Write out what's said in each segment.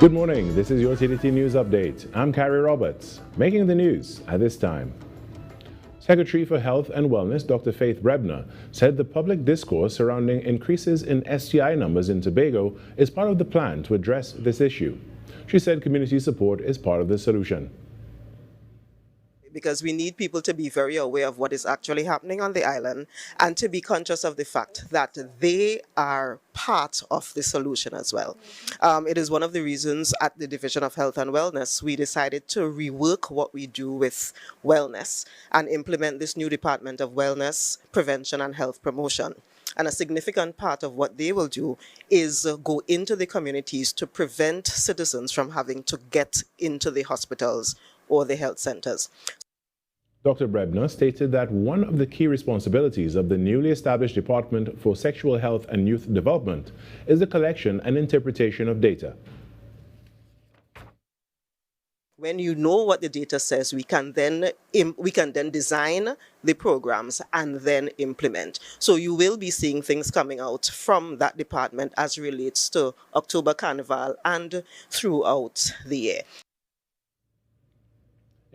Good morning, this is your TDT News Update. I'm Carrie Roberts, making the news at this time. Secretary for Health and Wellness, Dr. Faith Brebner, said the public discourse surrounding increases in STI numbers in Tobago is part of the plan to address this issue. She said community support is part of the solution. Because we need people to be very aware of what is actually happening on the island and to be conscious of the fact that they are part of the solution as well. It is one of the reasons at the Division of Health and Wellness we decided to rework what we do with wellness and implement this new Department of Wellness, Prevention and Health Promotion. And a significant part of what they will do is go into the communities to prevent citizens from having to get into the hospitals or the health centers. Dr. Brebner stated that one of the key responsibilities of the newly established Department for Sexual Health and Youth Development is the collection and interpretation of data. When you know what the data says, we can then design the programs and then implement. So you will be seeing things coming out from that department as relates to October Carnival and throughout the year.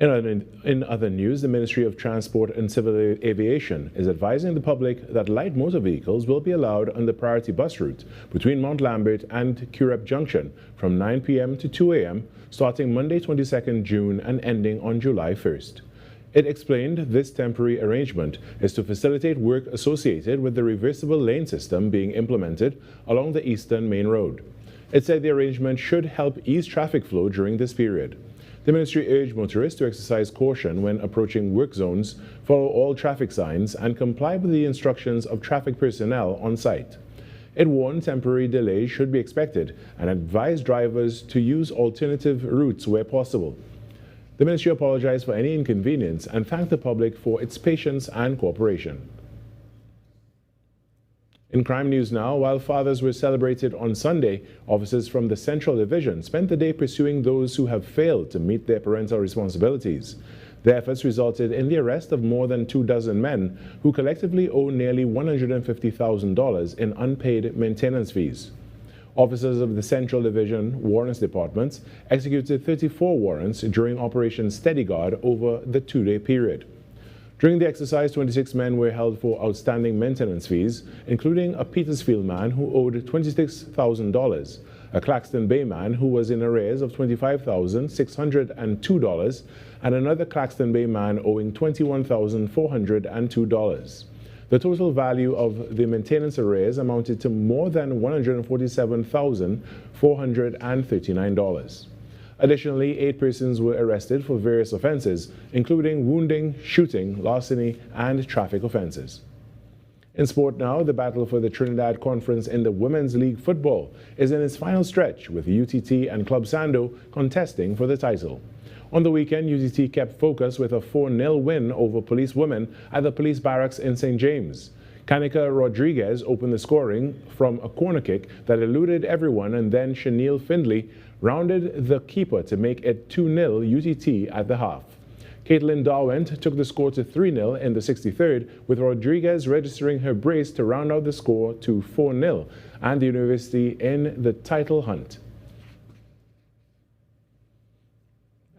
In other news, the Ministry of Transport and Civil Aviation is advising the public that light motor vehicles will be allowed on the priority bus route between Mount Lambert and Curep Junction from 9 p.m. to 2 a.m. starting Monday 22nd June and ending on July 1st. It explained this temporary arrangement is to facilitate work associated with the reversible lane system being implemented along the Eastern Main Road. It said the arrangement should help ease traffic flow during this period. The ministry urged motorists to exercise caution when approaching work zones, follow all traffic signs, and comply with the instructions of traffic personnel on site. It warned temporary delays should be expected and advised drivers to use alternative routes where possible. The ministry apologized for any inconvenience and thanked the public for its patience and cooperation. In crime news now, while fathers were celebrated on Sunday, officers from the Central Division spent the day pursuing those who have failed to meet their parental responsibilities. Their efforts resulted in the arrest of more than 24 men who collectively owe nearly $150,000 in unpaid maintenance fees. Officers of the Central Division Warrants Departments executed 34 warrants during Operation Steady Guard over the two-day period. During the exercise, 26 men were held for outstanding maintenance fees, including a Petersfield man who owed $26,000, a Claxton Bay man who was in arrears of $25,602, and another Claxton Bay man owing $21,402. The total value of the maintenance arrears amounted to more than $147,439. Additionally, 8 persons were arrested for various offenses, including wounding, shooting, larceny, and traffic offenses. In sport now, the battle for the Trinidad Conference in the Women's League Football is in its final stretch, with UTT and Club Sando contesting for the title. On the weekend, UTT kept focus with a 4-0 win over Police Women at the police barracks in St. James. Kanika Rodriguez opened the scoring from a corner kick that eluded everyone, and then Chanel Findley rounded the keeper to make it 2-0 UTT at the half. Caitlin Darwent took the score to 3-0 in the 63rd, with Rodriguez registering her brace to round out the score to 4-0 and the university in the title hunt.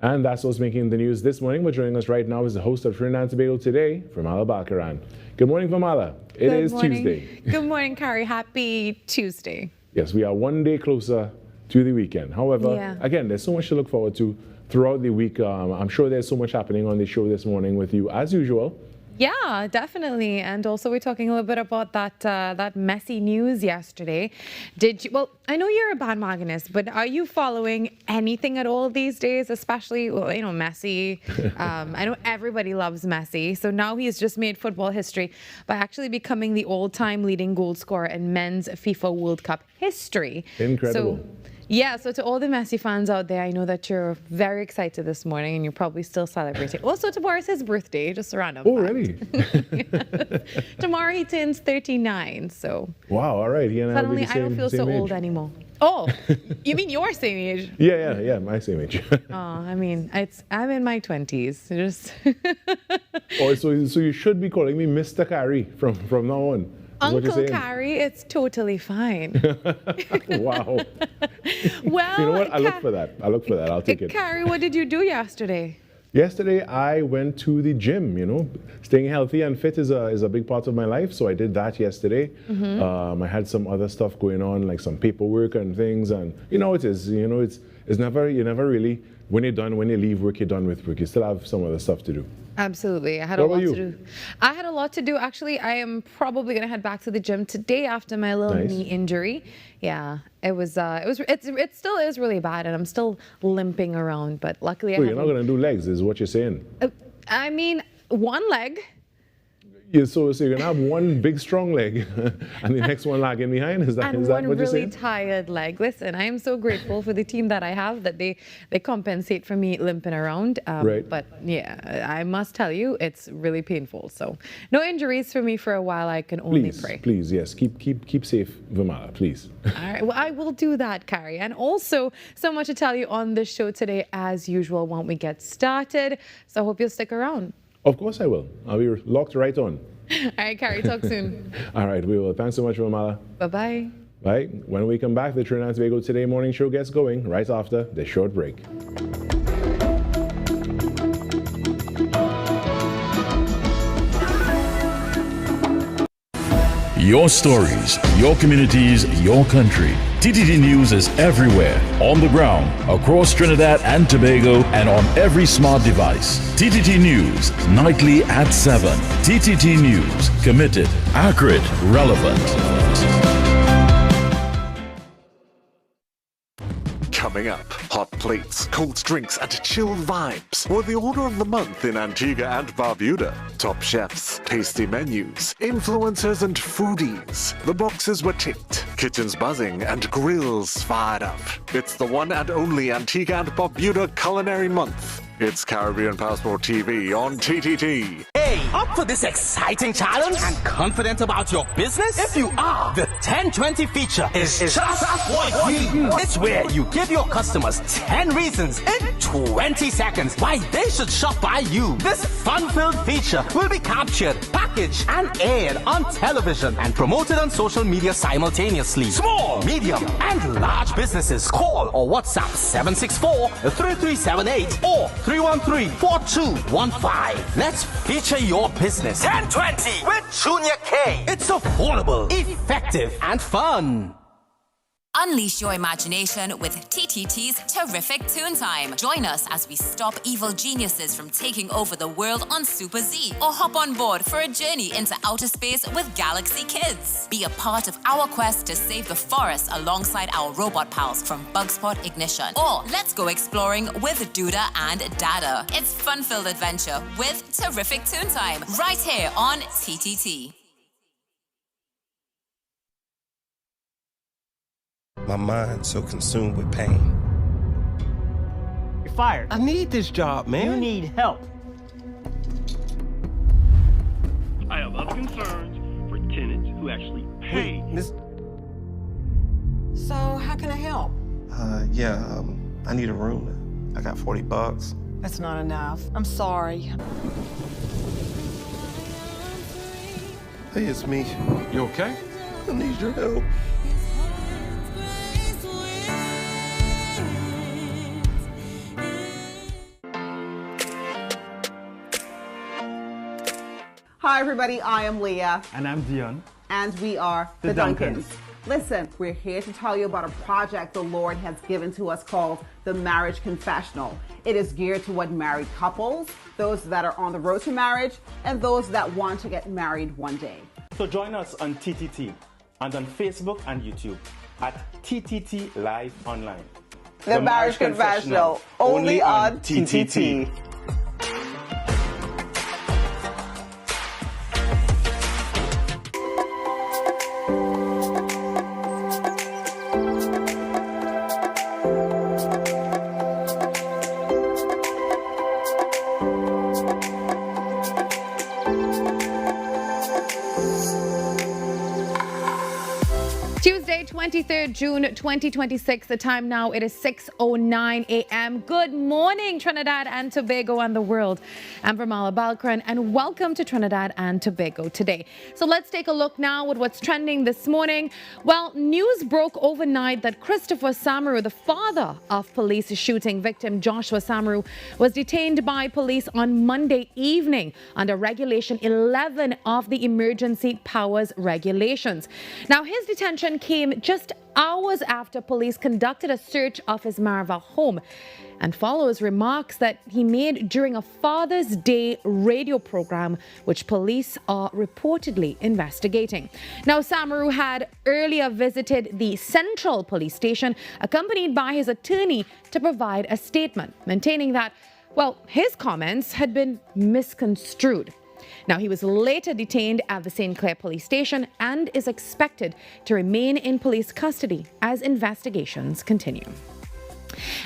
And that's what's making the news this morning. But joining us right now is the host of Trinidad and Tobago Today, Virmala Balkaran. Good morning, Virmala. It is Tuesday. Good morning, Carrie. Happy Tuesday. Yes, we are one day closer to the weekend. However, again, there's so much to look forward to throughout the week. I'm sure there's so much happening on the show this morning with you, as usual. Yeah, definitely. And also we're talking a little bit about that messy news yesterday. Well, I know you're a bandwagonist, but are you following anything at all these days, especially, well, you know, Messi? I know everybody loves Messi. So now he's just made football history by actually becoming the all-time leading goal scorer in men's FIFA World Cup history. Incredible. So to all the Messi fans out there, I know that you're very excited this morning and you're probably still celebrating. Also, tomorrow's his birthday, just a random fact. Really? Tomorrow he turns 39, so. Wow, all right. He and suddenly I don't feel so old anymore. Oh, you mean your same age? Yeah, my same age. I mean, I'm in my 20s. Just Oh, so you should be calling me Mr. Carrie from now on. Uncle Carrie, it's totally fine. Wow. Well, You know what? I look for that. I'll take it. Carrie, what did you do yesterday? Yesterday, I went to the gym. Staying healthy and fit is a big part of my life, so I did that yesterday. I had some other stuff going on, like some paperwork and things, and it's never, you never really, when you leave work, you're done with work. You still have some other stuff to do. Absolutely. I had What a lot about to you? do. I had a lot to do. Actually, I am probably going to head back to the gym today after my little Nice. knee injury. Yeah, it still is really bad, and I'm still limping around, but luckily So you're not going to do legs, is what you're saying? I mean, one leg. Yeah, so you're going to have one big strong leg and the next one lagging behind? Is that And what one you're really saying? tired leg. Listen, I am so grateful for the team that I have that they compensate for me limping around. Right. But yeah, I must tell you, it's really painful. So no injuries for me for a while. I can only pray. Please, yes. Keep safe, Virmala, please. All right, well, I will do that, Carrie. And also, so much to tell you on the show today, as usual, when we get started. So I hope you'll stick around. Of course I will. I'll be locked right on. All right, Carrie, talk soon. All right, we will. Thanks so much, Virmala. Bye-bye. Bye. When we come back, the Trinidad and Tobago Today morning show gets going right after the short break. Your stories, your communities, your country. TTT News is everywhere, on the ground, across Trinidad and Tobago, and on every smart device. TTT News, nightly at 7. TTT News, committed, accurate, relevant. Coming up, hot plates, cold drinks, and chill vibes were the order of the month in Antigua and Barbuda. Top chefs, tasty menus, influencers, and foodies. The boxes were ticked, kitchens buzzing, and grills fired up. It's the one and only Antigua and Barbuda Culinary Month. It's Caribbean Passport TV on TTT. Hey, up for this exciting challenge and confident about your business? If you are, the 1020 feature is just for you. It's where you give your customers 10 reasons in 20 seconds why they should shop by you. This fun-filled feature will be captured, packaged, and aired on television and promoted on social media simultaneously. Small, medium, and large businesses call or WhatsApp 764-3378 or 313-4215. Let's feature your business. 1020 with Junior K. It's affordable, effective, and fun. Unleash your imagination with TTT's Terrific Toon Time. Join us as we stop evil geniuses from taking over the world on Super Z, or hop on board for a journey into outer space with Galaxy Kids. Be a part of our quest to save the forest alongside our robot pals from Bugspot Ignition. Or let's go exploring with Duda and Dada. It's fun-filled adventure with Terrific Toon Time right here on TTT. My mind's so consumed with pain. You're fired. I need this job, man. You need help. I have other concerns for tenants who actually pay. So, how can I help? I need a room. I got $40. That's not enough. I'm sorry. Hey, it's me. You okay? I need your help. Hi everybody, I am Leah. And I'm Dion. And we are The Duncans. Listen, we're here to tell you about a project the Lord has given to us called the Marriage Confessional. It is geared toward married couples, those that are on the road to marriage, and those that want to get married one day. So join us on TTT and on Facebook and YouTube at TTT Live Online. The Marriage Confessional, only on TTT. Tuesday, 23rd June 2026. The time now, it is 6:09 a.m. Good morning, Trinidad and Tobago and the world. I'm Virmala Balkaran, and welcome to Trinidad and Tobago Today. So let's take a look now at what's trending this morning. Well, news broke overnight that Christopher Samaru, the father of police shooting victim Joshua Samaru, was detained by police on Monday evening under Regulation 11 of the Emergency Powers Regulations. Now, his detention came just hours after police conducted a search of his Marva home and follows remarks that he made during a Father's Day radio program, which police are reportedly investigating. Now, Samaru had earlier visited the Central Police Station, accompanied by his attorney, to provide a statement, maintaining that, well, his comments had been misconstrued. Now, he was later detained at the St. Clair Police Station and is expected to remain in police custody as investigations continue.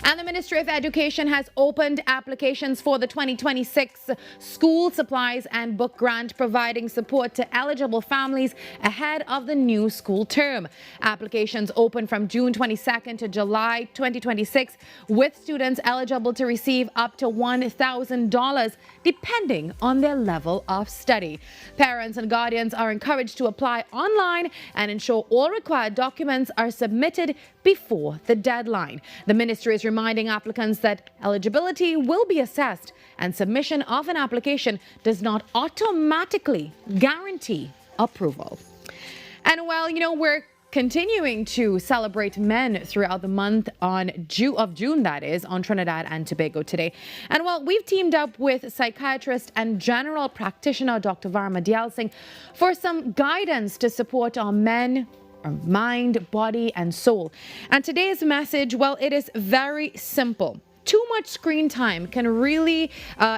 And the Ministry of Education has opened applications for the 2026 school supplies and book grant, providing support to eligible families ahead of the new school term. Applications open from June 22nd to July 2026, with students eligible to receive up to $1,000 depending on their level of study. Parents and guardians are encouraged to apply online and ensure all required documents are submitted before the deadline. The ministry is reminding applicants that eligibility will be assessed and submission of an application does not automatically guarantee approval. And well, we're continuing to celebrate men throughout the month of June, that is, on Trinidad and Tobago Today. And well, we've teamed up with psychiatrist and general practitioner Dr. Virmala for some guidance to support our men, our mind, body, and soul. And today's message, well, it is very simple. Too much screen time can really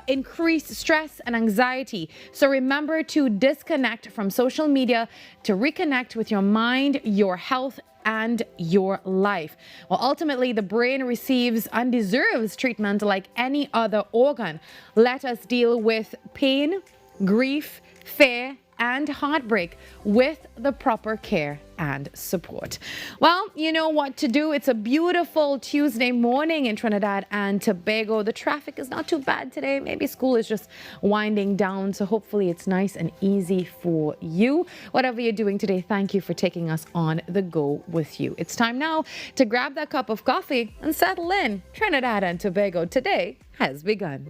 increase stress and anxiety. So remember to disconnect from social media to reconnect with your mind, your health, and your life. Well, ultimately, the brain receives and deserves treatment like any other organ. Let us deal with pain, grief, fear, and heartbreak with the proper care and support. Well, you know what to do. It's a beautiful Tuesday morning in Trinidad and Tobago. The traffic is not too bad today. Maybe school is just winding down, so hopefully it's nice and easy for you. Whatever you're doing today, thank you for taking us on the go with you. It's time now to grab that cup of coffee and settle in. Trinidad and Tobago Today has begun.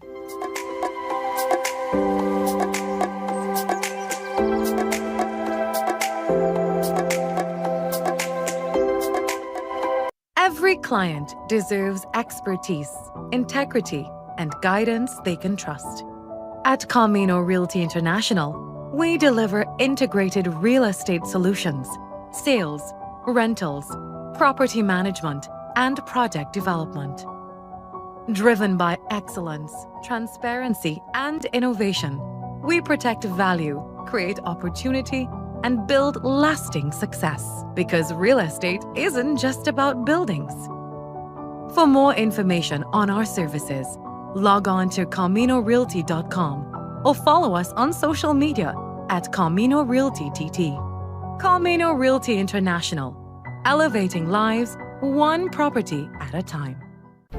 Every client deserves expertise, integrity, and guidance they can trust. At Camino Realty International, we deliver integrated real estate solutions, sales, rentals, property management, and project development. Driven by excellence, transparency, and innovation, we protect value, create opportunity, and build lasting success. Because real estate isn't just about buildings. For more information on our services, log on to CaminoRealty.com or follow us on social media at Camino Realty TT. Camino Realty International, elevating lives one property at a time.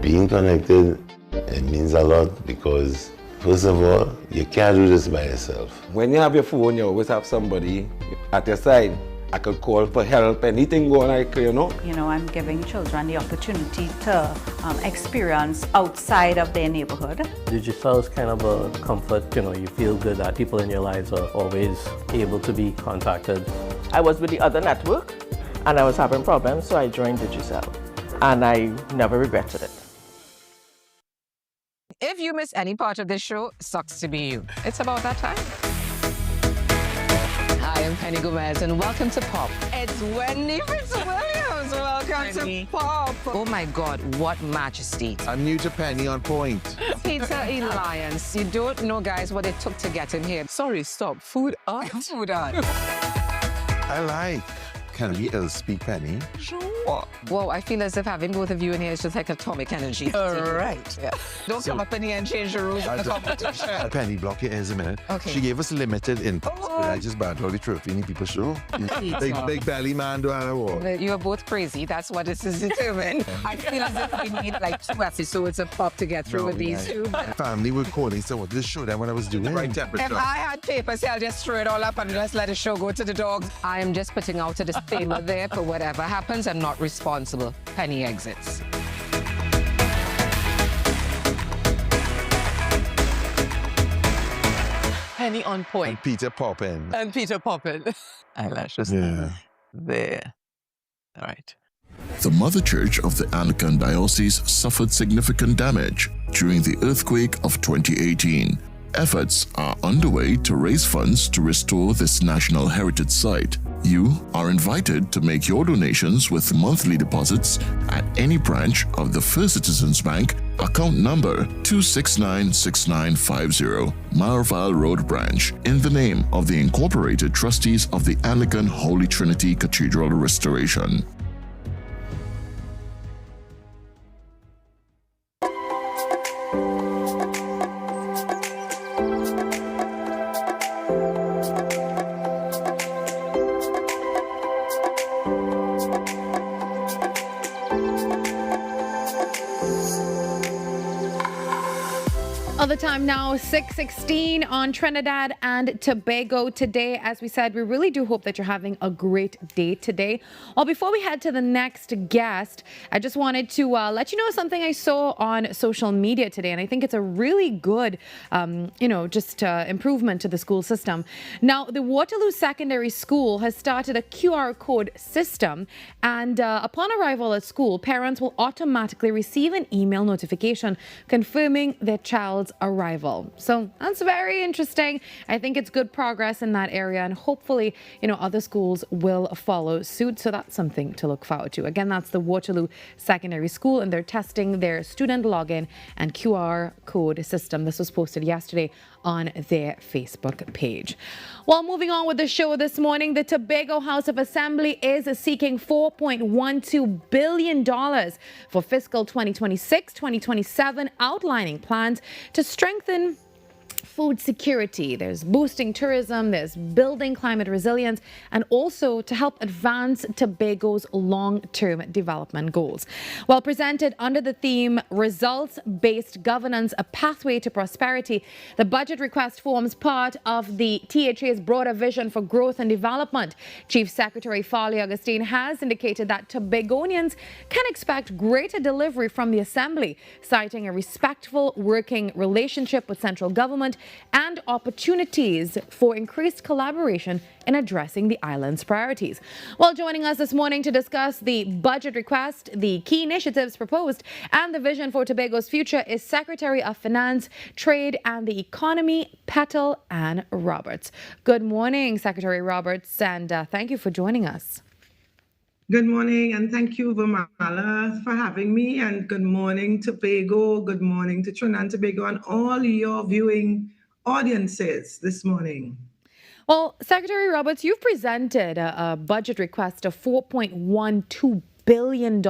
Being connected, it means a lot because first of all, you can't do this by yourself. When you have your phone, you always have somebody at your side. I could call for help, anything going on, I'm giving children the opportunity to experience outside of their neighborhood. Digital is kind of a comfort, you feel good that people in your lives are always able to be contacted. I was with the other network and I was having problems, so I joined Digicel and I never regretted it. If you miss any part of this show, sucks to be you. It's about that time. Hi, I'm Penny Gomez, and welcome to Pop. It's Wendy Fitzwilliams. Welcome to Pop. Oh my God, what majesty. I'm new to Penny on point. Peter Alliance. You don't know, guys, what it took to get him here. Sorry, stop. Food art? Food art. I like Can we speak, Penny? Sure. Well, I feel as if having both of you in here is just like atomic energy. All right. Yeah. Don't come up in here and change the rules of the competition. Penny, block your ears a minute. Okay. She gave us limited input. I just battled the trophy. Any people show? Big belly man do an award. You are both crazy. That's what this is determined. I feel as if we need like 2 episodes of pop to get through with these two. My family were calling, so I wanted to show them what I was doing. The right temperature. If I had papers, I'll just throw it all up and just let the show go to the dogs. I am just putting out a disclaimer there for whatever happens. I'm not responsible. Penny exits. Penny on point. And Peter Poppin. Eyelashes. Yeah. There. All right. The Mother Church of the Anglican Diocese suffered significant damage during the earthquake of 2018. Efforts are underway to raise funds to restore this national heritage site. You are invited to make your donations with monthly deposits at any branch of the First Citizens Bank, account number 2696950, Marval Road Branch, in the name of the Incorporated Trustees of the Anglican Holy Trinity Cathedral Restoration. All the time now, 6:16 on Trinidad and Tobago today. As we said, we really do hope that you're having a great day today. Well, before we head to the next guest, I just wanted to let you know something I saw on social media today, and I think it's a really good, improvement to the school system. Now, the Waterloo Secondary School has started a QR code system, and upon arrival at school, parents will automatically receive an email notification confirming their child's arrival. So that's very interesting. I think it's good progress in that area, and hopefully, other schools will follow suit. So that's something to look forward to. Again, that's the Waterloo Secondary School, and they're testing their student login and QR code system. This was posted yesterday on their Facebook page. Well, moving on with the show this morning, the Tobago House of Assembly is seeking $4.12 billion for fiscal 2026-2027, outlining plans to strengthen food security. There's boosting tourism, there's building climate resilience, and also to help advance Tobago's long-term development goals. Well, presented under the theme Results-Based Governance, a Pathway to Prosperity, the budget request forms part of the THA's broader vision for growth and development. Chief Secretary Farley Augustine has indicated that Tobagonians can expect greater delivery from the Assembly, citing a respectful working relationship with central government and opportunities for increased collaboration in addressing the island's priorities. Well, joining us this morning to discuss the budget request, the key initiatives proposed, and the vision for Tobago's future is Secretary of Finance, Trade and the Economy, Petal Ann Roberts. Good morning, Secretary Roberts, and thank you for joining us. Good morning, and thank you, Virmala, for having me, and good morning, Tobago, good morning to Trinidad and Tobago, and all your viewing audiences this morning. Well, Secretary Roberts, you've presented a budget request of $4.12 billion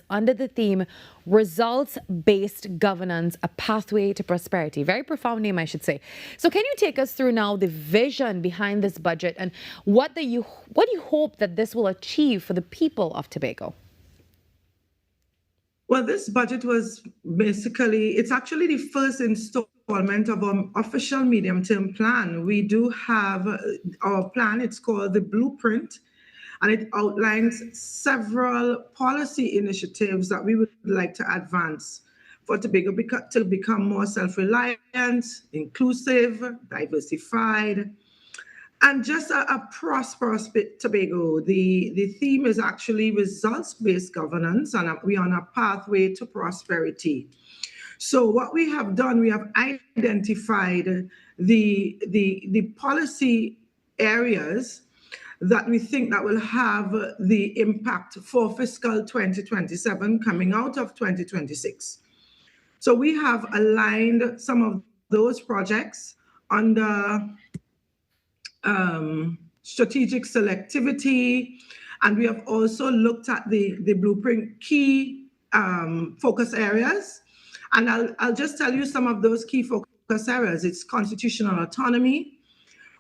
under the theme Results-Based Governance, a Pathway to Prosperity. Very profound name, I should say. So can you take us through now the vision behind this budget and what do you hope that this will achieve for the people of Tobago? Well, this budget was it's actually the first installment of our official medium-term plan. We do have our plan, it's called the Blueprint, and it outlines several policy initiatives that we would like to advance for Tobago to become more self-reliant, inclusive, diversified, and just a prosperous Tobago. The theme is actually results-based governance, and we're on a pathway to prosperity. So what we have done, we have identified the policy areas that we think that will have the impact for fiscal 2027 coming out of 2026. So we have aligned some of those projects under strategic selectivity And we have also looked at the blueprint key focus areas. And I'll just tell you some of those key focus areas. It's constitutional autonomy.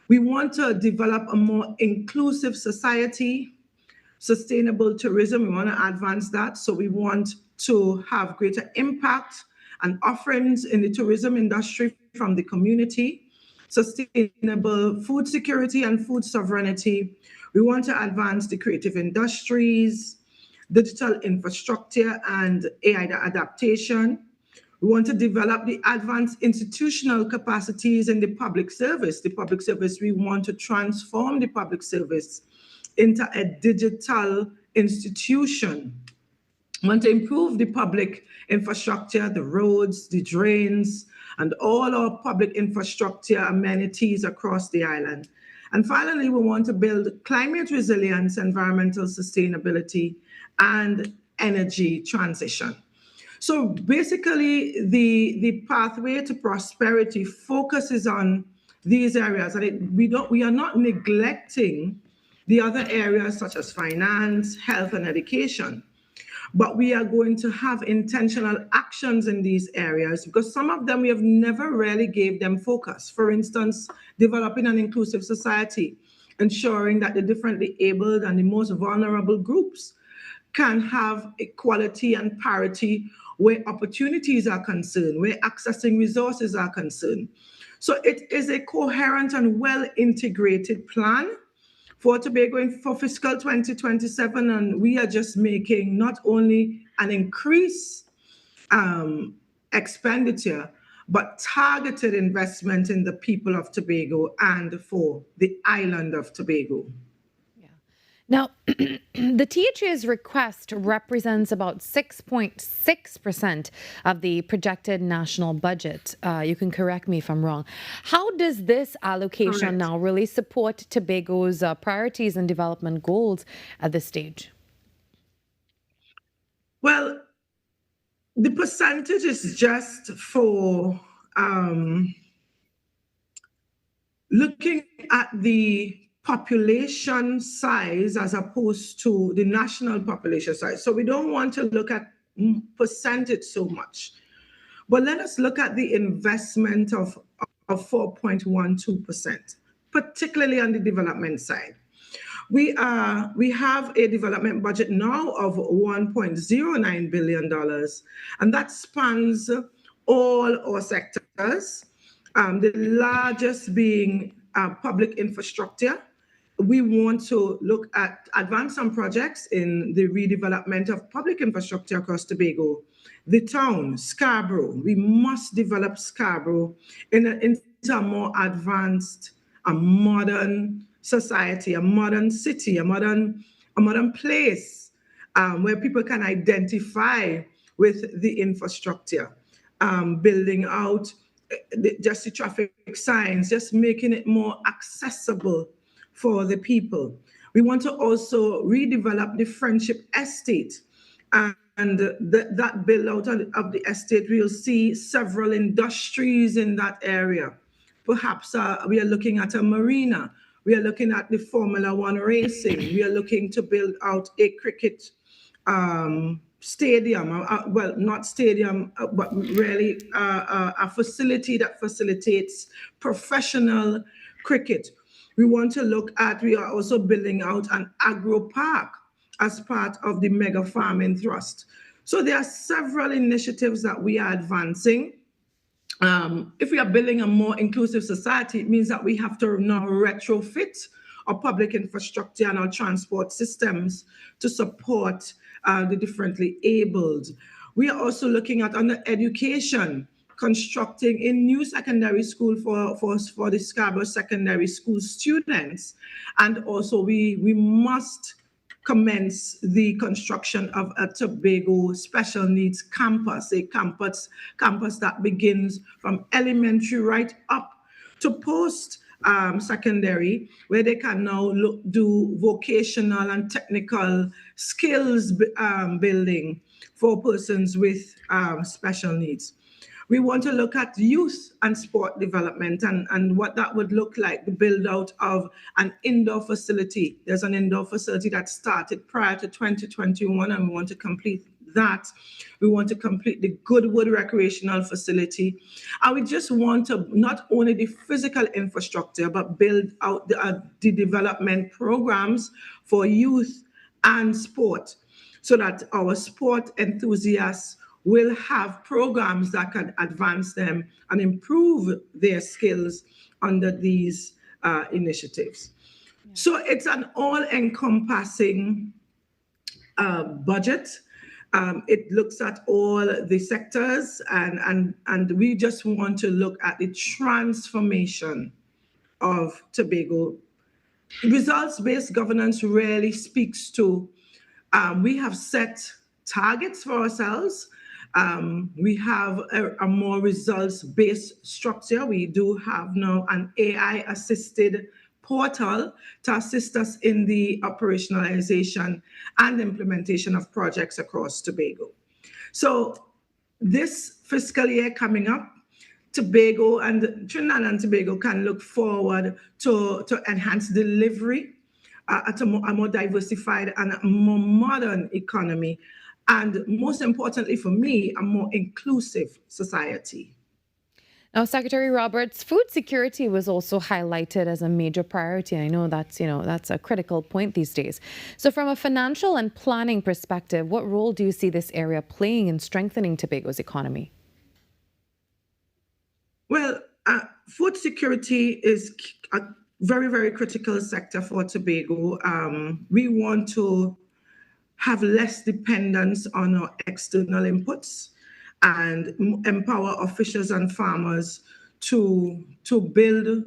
We want to develop a more inclusive society, sustainable tourism. We want to advance that. So we want to have greater impact and offerings in the tourism industry from the community, sustainable food security and food sovereignty. We want to advance the creative industries, digital infrastructure, and AI adaptation. We want to develop the advanced institutional capacities in the public service. The public service, we want to transform the public service into a digital institution. We want to improve the public infrastructure, the roads, the drains, and all our public infrastructure amenities across the island. And finally, we want to build climate resilience, environmental sustainability, and energy transition. So basically, the pathway to prosperity focuses on these areas, and we are not neglecting the other areas such as finance, health, and education. But we are going to have intentional actions in these areas because some of them we have never really gave them focus. For instance, developing an inclusive society, ensuring that the differently abled and the most vulnerable groups can have equality and parity where opportunities are concerned, where accessing resources are concerned. So it is a coherent and well-integrated plan for Tobago for fiscal 2027, and we are just making not only an increased expenditure, but targeted investment in the people of Tobago and for the island of Tobago. Now, the THA's request represents about 6.6% of the projected national budget. You can correct me if I'm wrong. How does this allocation now really support Tobago's priorities and development goals at this stage? Well, the percentage is just for looking at the population size as opposed to the national population size. So we don't want to look at percentage so much, but let us look at the investment of 4.12%, particularly on the development side. We have a development budget now of $1.09 billion, and that spans all our sectors, the largest being public infrastructure. We want to look at advance some projects in the redevelopment of public infrastructure across Tobago. The town, Scarborough, we must develop Scarborough into a more advanced, a modern society, a modern city, a modern place where people can identify with the infrastructure, building out just the traffic signs, just making it more accessible for the people. We want to also redevelop the Friendship Estate, and that build out of the estate, we'll see several industries in that area. Perhaps we are looking at a marina. We are looking at the Formula One racing. We are looking to build out a cricket stadium, well, not stadium, but really a facility that facilitates professional cricket. We want to look at, we are also building out an agro park as part of the mega farming thrust. So there are several initiatives that we are advancing. If we are building a more inclusive society, it means that we have to now retrofit our public infrastructure and our transport systems to support the differently abled. We are also looking at under education, constructing a new secondary school for the Scarborough Secondary School students. And also we must commence the construction of a Tobago special needs campus, a campus that begins from elementary right up to post secondary, where they can now do vocational and technical skills building for persons with special needs. We want to look at youth and sport development and what that would look like, the build out of an indoor facility. There's an indoor facility that started prior to 2021 and we want to complete that. We want to complete the Goodwood recreational facility. And we just want to not only the physical infrastructure, but build out the development programs for youth and sport so that our sport enthusiasts will have programs that can advance them and improve their skills under these initiatives. So it's an all-encompassing budget. It looks at all the sectors and we just want to look at the transformation of Tobago. Results-based governance really speaks to, we have set targets for ourselves. We have a more results-based structure. We do have now an AI-assisted portal to assist us in the operationalization and implementation of projects across Tobago. So this fiscal year coming up, Tobago and Trinidad and Tobago can look forward to enhance delivery at a more diversified and a more modern economy. And most importantly for me, a more inclusive society. Now, Secretary Roberts, food security was also highlighted as a major priority. I know that's a critical point these days. So from a financial and planning perspective, what role do you see this area playing in strengthening Tobago's economy? Well, food security is a very, very critical sector for Tobago. We want to have less dependence on our external inputs and empower officials and farmers to build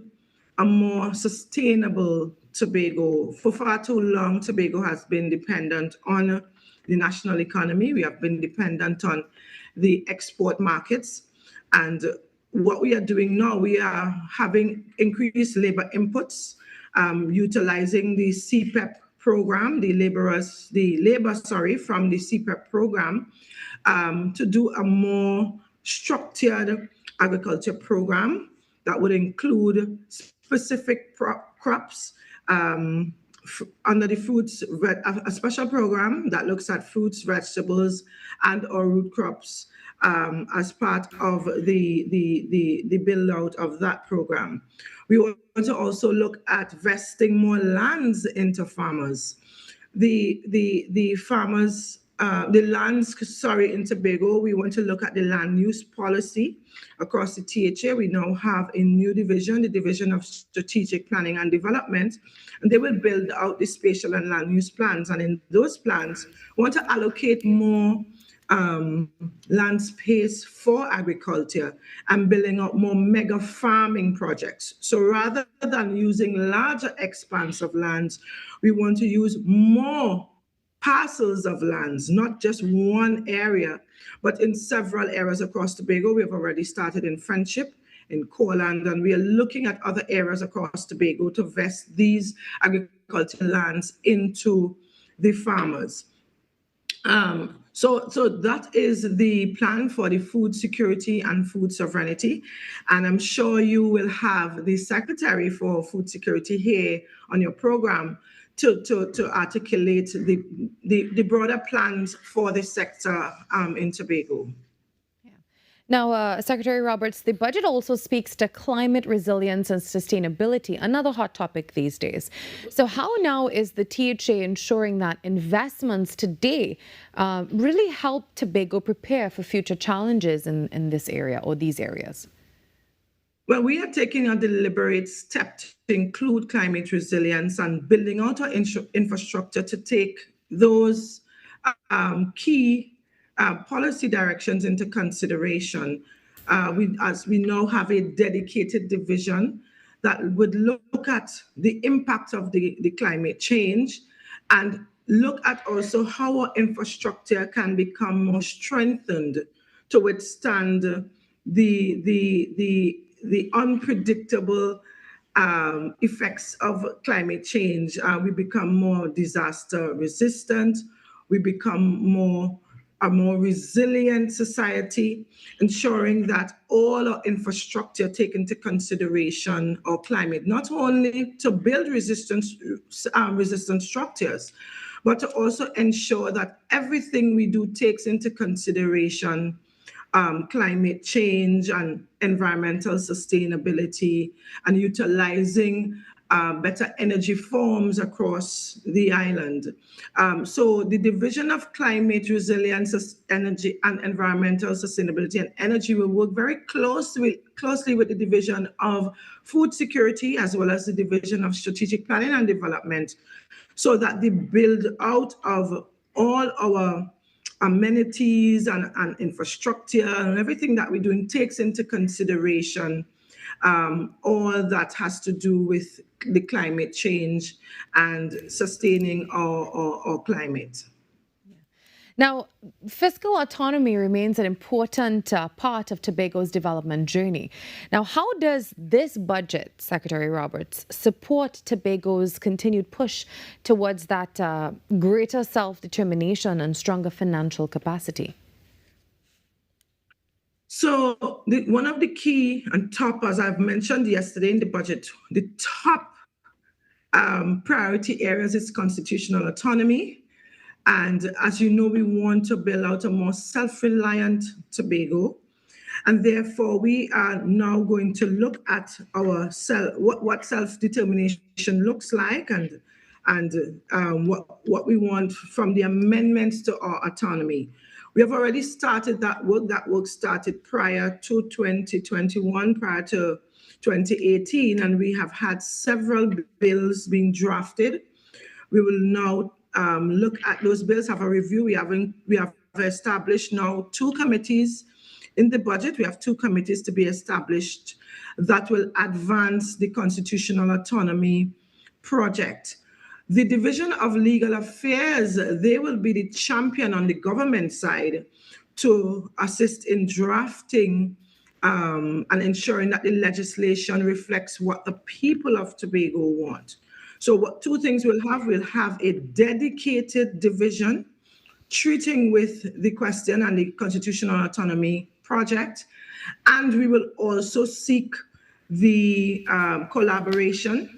a more sustainable Tobago. For far too long, Tobago has been dependent on the national economy. We have been dependent on the export markets. And what we are doing now, we are having increased labor inputs, utilizing the CPEP program, the labor from the CPEP program, to do a more structured agriculture program that would include specific crops under the fruits, a special program that looks at fruits, vegetables, and or root crops as part of the build out of that program. We want to also look at vesting more lands into farmers. The farmers, the lands, in Tobago, we want to look at the land use policy across the THA. We now have a new division, the Division of Strategic Planning and Development, and they will build out the spatial and land use plans. And in those plans, we want to allocate more land space for agriculture and building up more mega farming projects. So rather than using larger expanse of lands, we want to use more parcels of lands, not just one area, but in several areas across Tobago. We have already started in Friendship, in Courland, and we are looking at other areas across Tobago to vest these agricultural lands into the farmers. So that is the plan for the food security and food sovereignty. And I'm sure you will have the Secretary for Food Security here on your program to articulate the broader plans for this sector in Tobago. Now, Secretary Roberts, the budget also speaks to climate resilience and sustainability, another hot topic these days. So how now is the THA ensuring that investments today really help Tobago prepare for future challenges in this area or these areas? Well, we are taking a deliberate step to include climate resilience and building out our infrastructure to take those key policy directions into consideration. As we now have a dedicated division that would look at the impact of the climate change and look at also how our infrastructure can become more strengthened to withstand the unpredictable effects of climate change. We become more disaster resistant. We become more a more resilient society, ensuring that all our infrastructure take into consideration our climate, not only to build resistant structures, but to also ensure that everything we do takes into consideration climate change and environmental sustainability, and utilizing better energy forms across the island. So the Division of Climate Resilience, Energy and Environmental Sustainability and Energy will work very closely with the Division of Food Security, as well as the Division of Strategic Planning and Development, so that the build out of all our amenities and infrastructure and everything that we're doing takes into consideration all that has to do with the climate change and sustaining our climate. Now, fiscal autonomy remains an important part of Tobago's development journey. Now, how does this budget, Secretary Roberts, support Tobago's continued push towards that greater self-determination and stronger financial capacity? So one of the key and top, as I've mentioned yesterday in the budget, the top priority areas is constitutional autonomy. And as you know, we want to build out a more self-reliant Tobago. And therefore, we are now going to look at our what self-determination looks like and what we want from the amendments to our autonomy. We have already started that work. That work started prior to 2021, prior to 2018, and we have had several bills being drafted. We will now look at those bills, have a review. We have established now 2 committees in the budget. We have 2 committees to be established that will advance the constitutional autonomy project. The Division of Legal Affairs, they will be the champion on the government side to assist in drafting and ensuring that the legislation reflects what the people of Tobago want. So what 2 things we'll have a dedicated division treating with the question and the constitutional autonomy project, and we will also seek the collaboration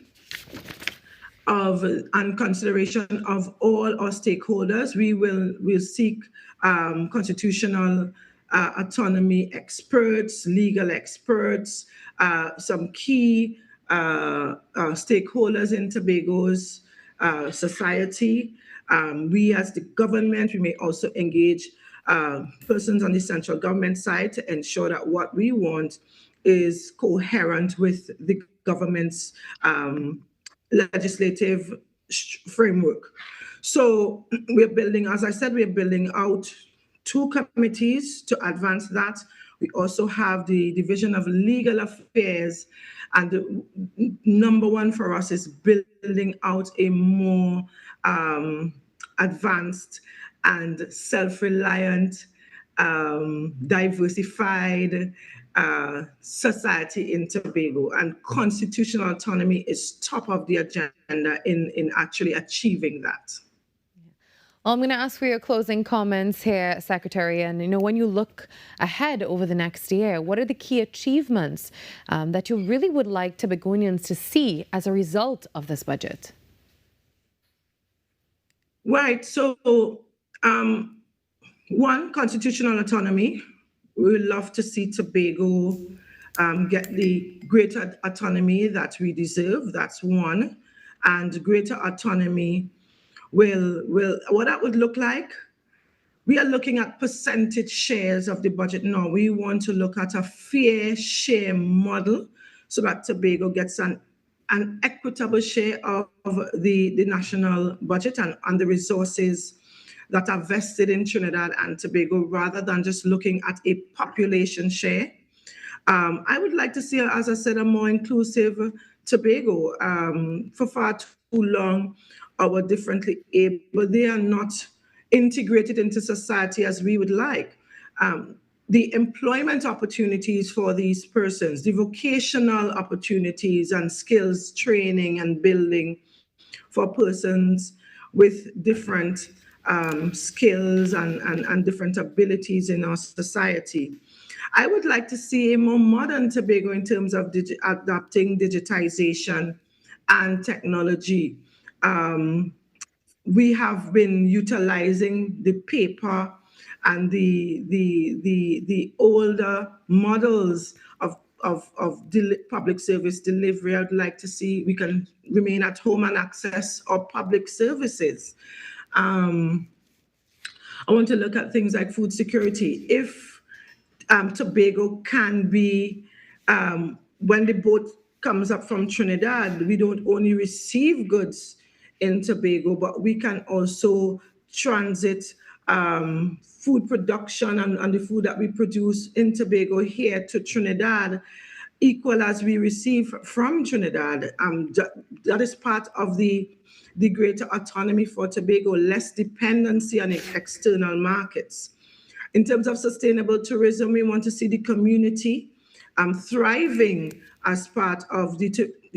and consideration of all our stakeholders. We'll seek constitutional autonomy experts, legal experts, some key stakeholders in Tobago's society. We as the government, we may also engage persons on the central government side to ensure that what we want is coherent with the government's legislative framework. So we're building, as I said, we're building out 2 committees to advance that. We also have the Division of Legal Affairs, and the number 1 for us is building out a more advanced and self-reliant, diversified society in Tobago, and constitutional autonomy is top of the agenda in actually achieving that. Well, I'm going to ask for your closing comments here, Secretary. And, when you look ahead over the next year, what are the key achievements that you really would like Tobagonians to see as a result of this budget? Right. So, 1, constitutional autonomy. We would love to see Tobago get the greater autonomy that we deserve. That's 1. And greater autonomy will what that would look like. We are looking at percentage shares of the budget now. We want to look at a fair share model so that Tobago gets an equitable share of the national budget and the resources that are vested in Trinidad and Tobago, rather than just looking at a population share. I would like to see, as I said, a more inclusive Tobago. For far too long, our differently able, they are not integrated into society as we would like. The employment opportunities for these persons, the vocational opportunities and skills training and building for persons with different skills and different abilities in our society. I would like to see a more modern Tobago in terms of adopting digitization and technology. We have been utilizing the paper and the older models of public service delivery. I'd like to see we can remain at home and access our public services. I want to look at things like food security. If Tobago can be, when the boat comes up from Trinidad, we don't only receive goods in Tobago, but we can also transit food production and the food that we produce in Tobago here to Trinidad, equal as we receive from Trinidad. That is part of the greater autonomy for Tobago, less dependency on external markets. In terms of sustainable tourism, we want to see the community thriving as part of the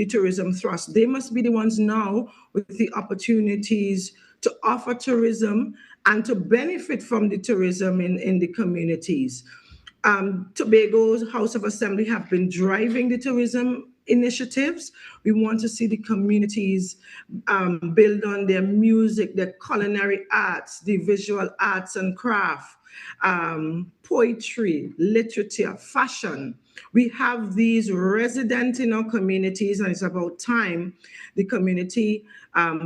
tourism thrust. They must be the ones now with the opportunities to offer tourism and to benefit from the tourism in the communities. Tobago's House of Assembly have been driving the tourism initiatives. We want to see the communities build on their music, their culinary arts, the visual arts and craft, poetry, literature, fashion. We have these resident in our communities, and it's about time the community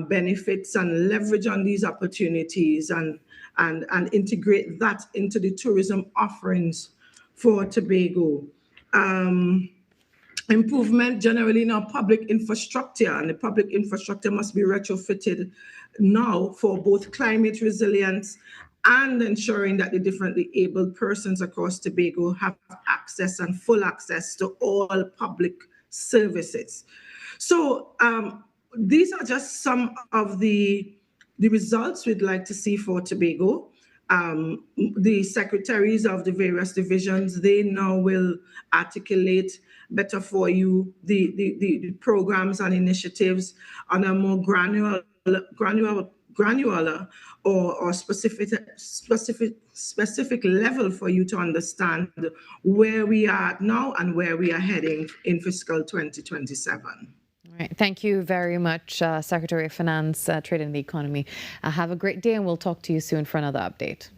benefits and leverage on these opportunities and integrate that into the tourism offerings for Tobago. Improvement generally in our public infrastructure, and the public infrastructure must be retrofitted now for both climate resilience and ensuring that the differently abled persons across Tobago have access and full access to all public services. So these are just some of the results we'd like to see for Tobago. The secretaries of the various divisions, they now will articulate better for you the programs and initiatives on a more granular or specific level for you to understand where we are now and where we are heading in fiscal 2027. All right. Thank you very much, Secretary of Finance, Trade and the Economy. Have a great day, and we'll talk to you soon for another update.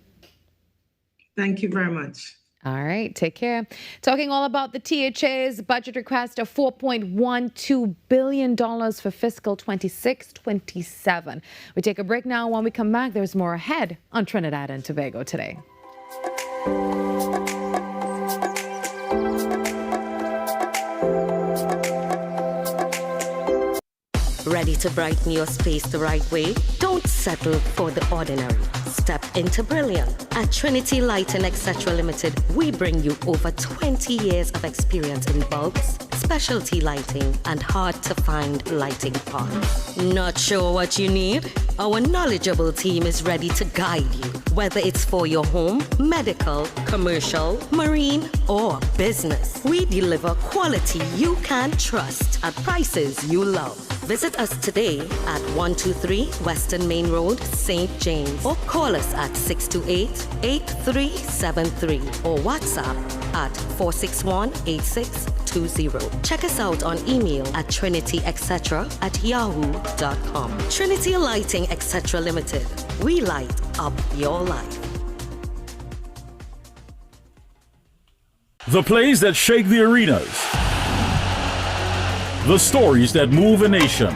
Thank you very much. All right, take care. Talking all about the THA's budget request of $4.12 billion for fiscal 26-27. We take a break now. When we come back, there's more ahead on Trinidad and Tobago Today. Ready to brighten your space the right way? Don't settle for the ordinary. Step into brilliant. At Trinity Lighting Etc. Limited, we bring you over 20 years of experience in bulbs, specialty lighting, and hard-to-find lighting parts. Not sure what you need? Our knowledgeable team is ready to guide you, whether it's for your home, medical, commercial, marine, or business. We deliver quality you can trust at prices you love. Visit us today at 123 Western Main Road, St. James, or call us at 628-8373 or WhatsApp at 461-8620. Check us out on email at trinityetc@yahoo.com. Trinity Lighting Etc. Limited. We light up your life. The plays that shake the arenas. The stories that move a nation.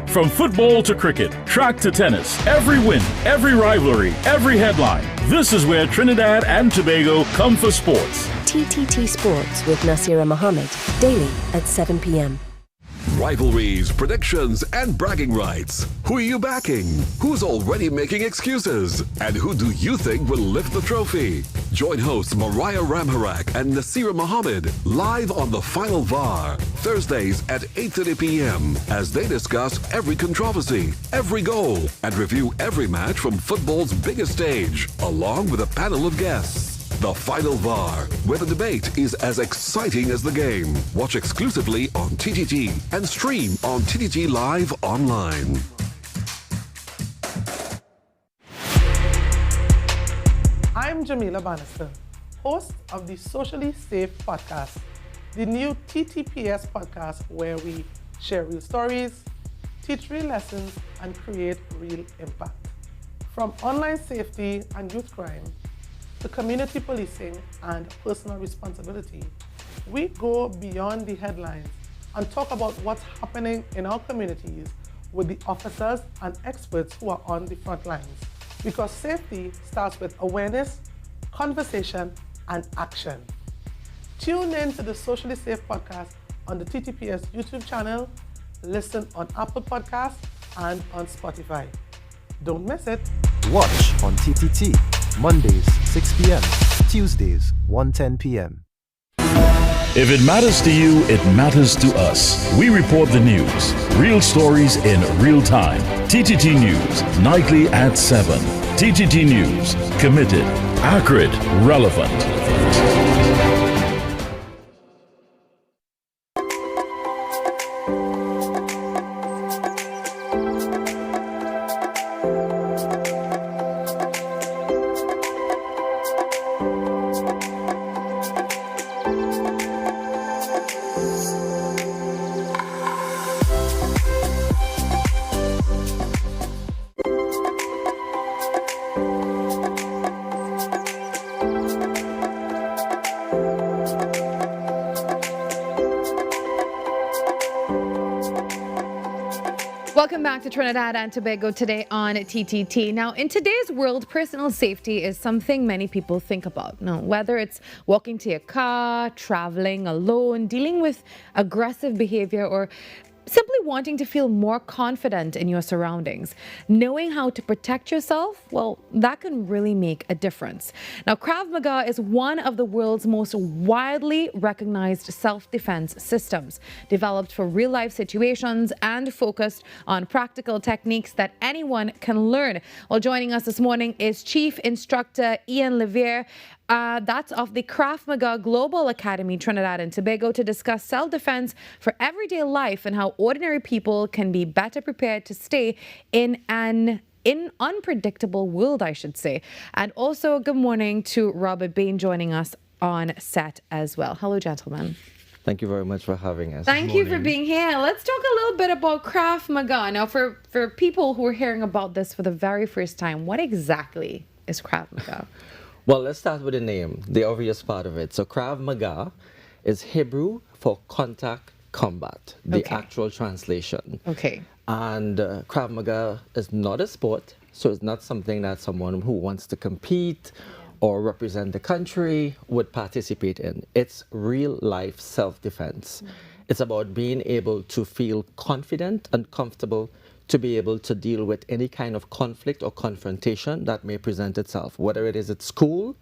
From football to cricket, track to tennis, every win, every rivalry, every headline. This is where Trinidad and Tobago come for sports. TTT Sports with Nasira Mohammed, daily at 7 p.m. Rivalries, predictions, and bragging rights. Who are you backing? Who's already making excuses? And who do you think will lift the trophy? Join hosts Mariah Ramharak and Nasira Mohammed live on The Final VAR, Thursdays at 8:30 p.m. as they discuss every controversy, every goal, and review every match from football's biggest stage, along with a panel of guests. The Final VAR, where the debate is as exciting as the game. Watch exclusively on TTT and stream on TTT Live online. I'm Jamila Bannister, host of the Socially Safe podcast, the new TTPS podcast where we share real stories, teach real lessons, and create real impact. From online safety and youth crime to community policing and personal responsibility, we go beyond the headlines and talk about what's happening in our communities with the officers and experts who are on the front lines. Because safety starts with awareness, conversation, and action. Tune in to the Socially Safe podcast on the TTPS YouTube channel, listen on Apple Podcasts, and on Spotify. Don't miss it. Watch on TTT, Mondays, 6 p.m., Tuesdays, 1:10 p.m. If it matters to you, it matters to us. We report the news, real stories in real time. TTT News, nightly at 7. TTT News, committed, accurate, relevant. Welcome back to Trinidad and Tobago Today on TTT. Now, in today's world, personal safety is something many people think about. Now, whether it's walking to your car, traveling alone, dealing with aggressive behavior, or simply wanting to feel more confident in your surroundings. Knowing how to protect yourself, well, that can really make a difference. Now, Krav Maga is one of the world's most widely recognized self-defense systems, developed for real-life situations and focused on practical techniques that anyone can learn. Well, joining us this morning is Chief Instructor Ian Levier. That's of the Krav Maga Global Academy, Trinidad and Tobago, to discuss self-defense for everyday life and how ordinary people can be better prepared to stay in an unpredictable world, I should say. And also, good morning to Robert Bain joining us on set as well. Hello, gentlemen. Thank you very much for having us. Thank you for being here. Let's talk a little bit about Krav Maga. Now, for people who are hearing about this for the very first time, what exactly is Krav Maga? Well, let's start with the name, the obvious part of it. So Krav Maga is Hebrew for contact combat, the actual translation. Okay. And Krav Maga is not a sport, so it's not something that someone who wants to compete or represent the country would participate in. It's real life self-defense. It's about being able to feel confident and comfortable to be able to deal with any kind of conflict or confrontation that may present itself, whether it is at school,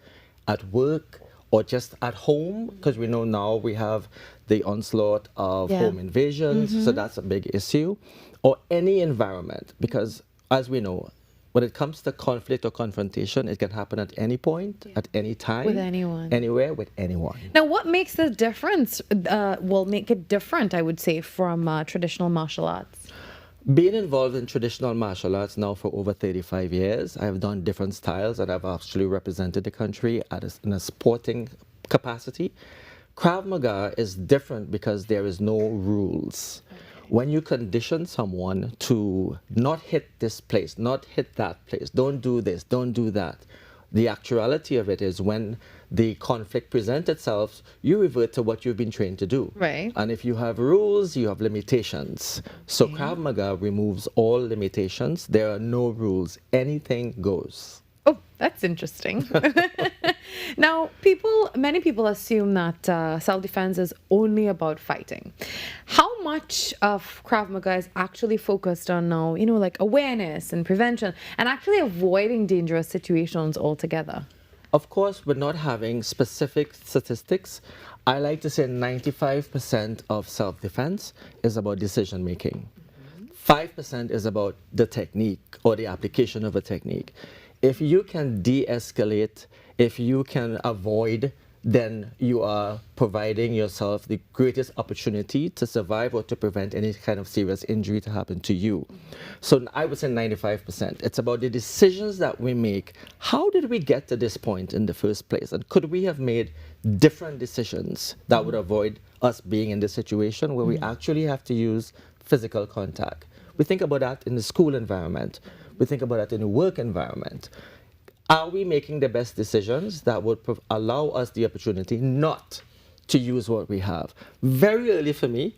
at work, or just at home, because we know now we have the onslaught of home invasions, so that's a big issue, or any environment, because as we know, when it comes to conflict or confrontation, it can happen at any point, at any time, with anyone, anywhere, with anyone. Now, what makes the difference, make it different, I would say, from traditional martial arts? Being involved in traditional martial arts now for over 35 years, I have done different styles and I've actually represented the country in a sporting capacity. Krav Maga is different because there is no rules. When you condition someone to not hit this place, not hit that place, don't do this, don't do that, the actuality of it is when the conflict presents itself, you revert to what you've been trained to do. Right. And if you have rules, you have limitations. So Krav Maga removes all limitations. There are no rules. Anything goes. Oh, that's interesting. Now, many people assume that self-defense is only about fighting. How much of Krav Maga is actually focused on now, like awareness and prevention and actually avoiding dangerous situations altogether? Of course, we're not having specific statistics. I like to say 95% of self-defense is about decision making. 5% is about the technique or the application of a technique. If you can de-escalate, if you can avoid, then you are providing yourself the greatest opportunity to survive or to prevent any kind of serious injury to happen to you. So I would say 95%. It's about the decisions that we make. How did we get to this point in the first place? And could we have made different decisions that would avoid us being in this situation where we actually have to use physical contact? We think about that in the school environment. We think about that in the work environment. Are we making the best decisions that would allow us the opportunity not to use what we have? Very early for me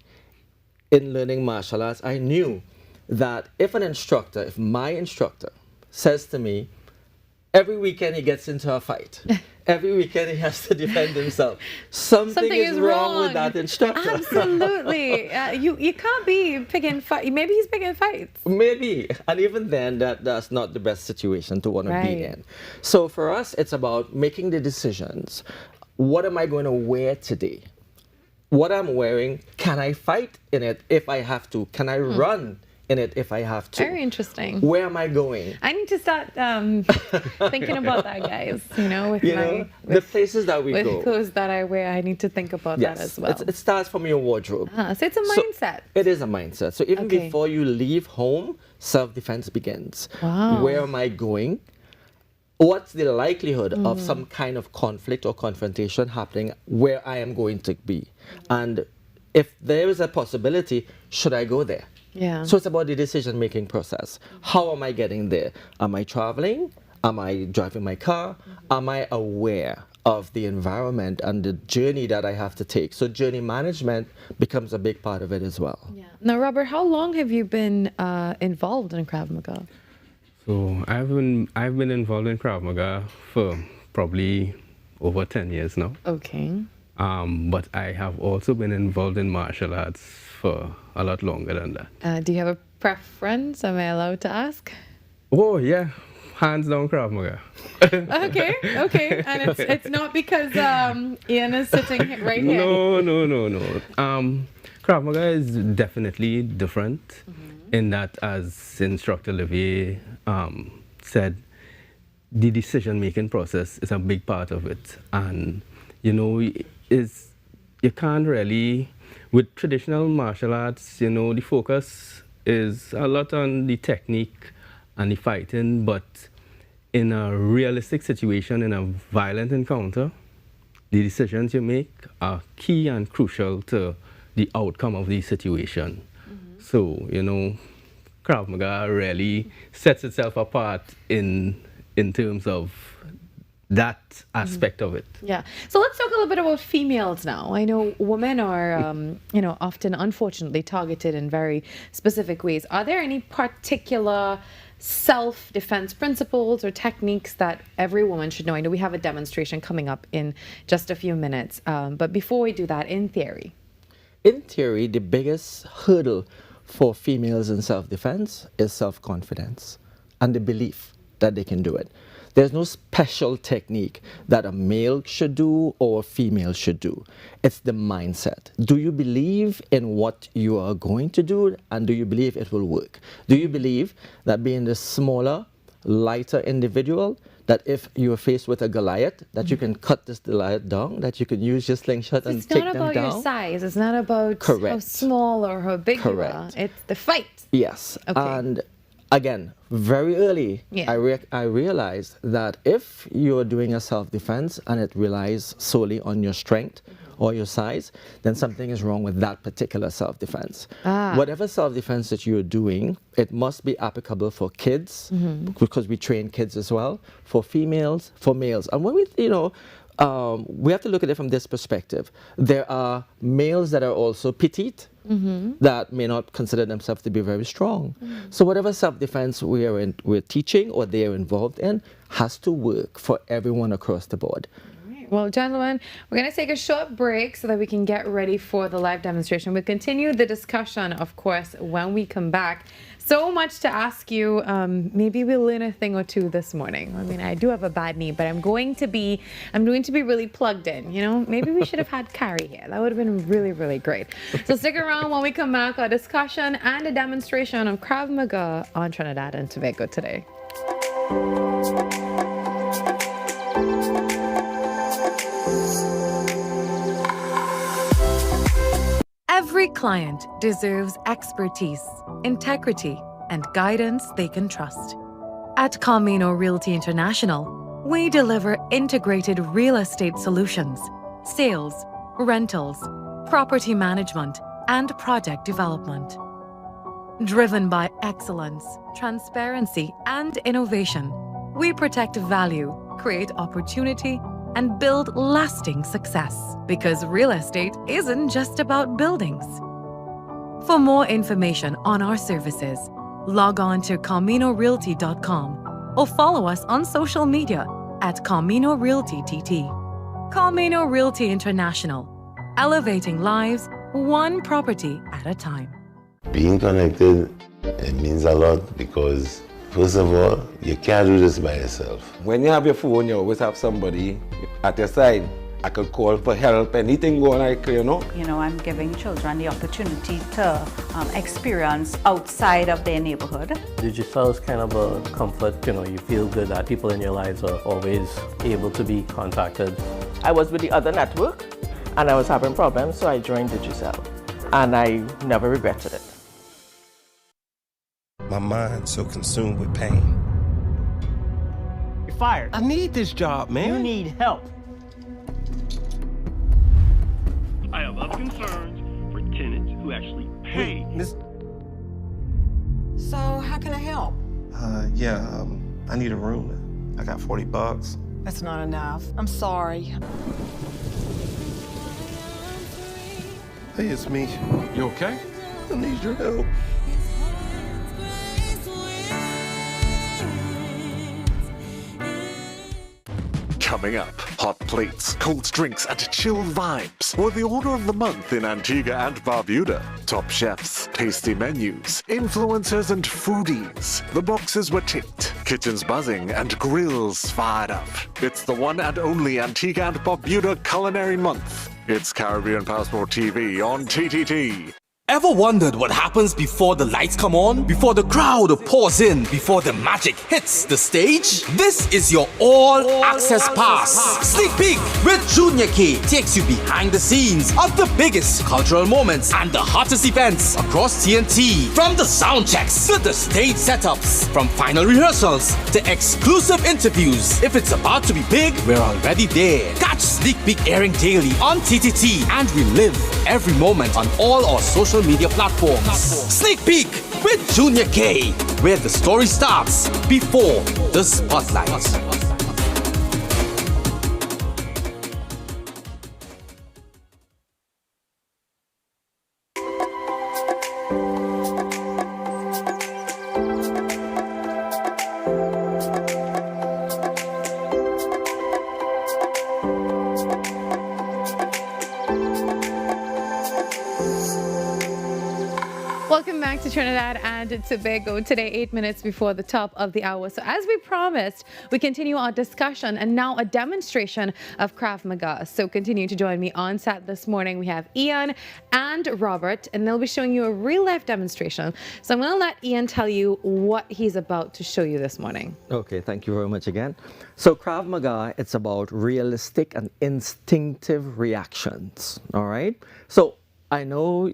in learning martial arts, I knew that if my instructor says to me, every weekend he gets into a fight, every weekend he has to defend himself, something is wrong with that instructor. Absolutely. You can't be picking fights. Maybe he's picking fights. Maybe. And even then, that's not the best situation to want to be in. So for us, it's about making the decisions. What am I going to wear today? What I'm wearing, can I fight in it if I have to? Can I run in it if I have to? Very interesting. Where am I going? I need to start thinking about that, guys. With the places that we go. With clothes that I wear, I need to think about that as well. It starts from your wardrobe. So it's a mindset. It is a mindset. So even before you leave home, self-defense begins. Wow. Where am I going? What's the likelihood of some kind of conflict or confrontation happening where I am going to be? And if there is a possibility, should I go there? Yeah. So it's about the decision-making process. How am I getting there? Am I traveling? Am I driving my car? Am I aware of the environment and the journey that I have to take? So journey management becomes a big part of it as well. Yeah. Now, Robert, how long have you been involved in Krav Maga? So I've been involved in Krav Maga for probably over 10 years now. Okay. But I have also been involved in martial arts for a lot longer than that. Do you have a preference? Am I allowed to ask? Oh, yeah. Hands down Krav Maga. Okay. And it's not because Ian is sitting right here. No. Krav Maga is definitely different in that, as Instructor Olivier said, the decision-making process is a big part of it. And, you can't really, with traditional martial arts, the focus is a lot on the technique and the fighting, but in a realistic situation, in a violent encounter, the decisions you make are key and crucial to the outcome of the situation. So, Krav Maga really sets itself apart in terms of that aspect of it. Yeah. So let's talk a little bit about females now. I know women are, often unfortunately targeted in very specific ways. Are there any particular self-defense principles or techniques that every woman should know? I know we have a demonstration coming up in just a few minutes. But before we do that, in theory, the biggest hurdle for females in self-defense is self-confidence and the belief that they can do it. There's no special technique that a male should do or a female should do. It's the mindset. Do you believe in what you are going to do, and do you believe it will work? Do you believe that being the smaller, lighter individual, that if you are faced with a Goliath, that you can cut this Goliath down, that you can use your slingshot and take them down? It's not about your size. It's not about how small or how big you are. It's the fight. Yes. Okay. And again, very early, I realized that if you're doing a self-defense and it relies solely on your strength or your size, then something is wrong with that particular self-defense. Whatever self-defense that you're doing, it must be applicable for kids, because we train kids as well, for females, for males. And when we have to look at it from this perspective. There are males that are also petite, that may not consider themselves to be very strong. So whatever self-defense we're teaching or they are involved in has to work for everyone across the board. Well, gentlemen, we're going to take a short break so that we can get ready for the live demonstration. We'll continue the discussion, of course, when we come back. So much to ask you. Maybe we'll learn a thing or two this morning. I mean, I do have a bad knee, but I'm going to be really plugged in. Maybe we should have had Carrie here. That would have been really, really great. So stick around when we come back. A discussion and a demonstration of Krav Maga on Trinidad and Tobago today. Every client deserves expertise, integrity, and guidance they can trust. At Camino Realty International, we deliver integrated real estate solutions, sales, rentals, property management, and project development. Driven by excellence, transparency, and innovation, we protect value, create opportunity, and build lasting success. Because real estate isn't just about buildings. For more information on our services, log on to CaminoRealty.com or follow us on social media at Camino Realty TT. Camino Realty International, elevating lives one property at a time. Being connected, it means a lot because, first of all, you can't do this by yourself. When you have your phone, you always have somebody at your side. I could call for help, anything going like, You know, I'm giving children the opportunity to experience outside of their neighborhood. Digital is kind of a comfort, you feel good that people in your lives are always able to be contacted. I was with the other network and I was having problems, so I joined Digicel. And I never regretted it. My mind's so consumed with pain. You're fired. I need this job, man. You need help. I have other concerns for tenants who actually pay. So, how can I help? I need a room. I got $40. That's not enough. I'm sorry. Hey, it's me. You okay? I need your help. Coming up, hot plates, cold drinks, and chilled vibes were the order of the month in Antigua and Barbuda. Top chefs, tasty menus, influencers, and foodies. The boxes were ticked, kitchens buzzing, and grills fired up. It's the one and only Antigua and Barbuda Culinary Month. It's Caribbean Passport TV on TTT. Ever wondered what happens before the lights come on? Before the crowd pours in? Before the magic hits the stage? This is your all-access pass. Sneak Peek with Junior K takes you behind the scenes of the biggest cultural moments and the hottest events across TNT. From the sound checks to the stage setups, from final rehearsals to exclusive interviews. If it's about to be big, we're already there. Catch Sneak Peek airing daily on TTT and relive every moment on all our social media platforms. Sneak Peek with Junior K, where the story starts before the spotlight. Welcome back to Trinidad and Tobago. Today, 8 minutes before the top of the hour. So as we promised, we continue our discussion and now a demonstration of Krav Maga. So continue to join me on set this morning. We have Ian and Robert, and they'll be showing you a real-life demonstration. So I'm going to let Ian tell you what he's about to show you this morning. Okay, thank you very much again. So Krav Maga, it's about realistic and instinctive reactions, all right? So I know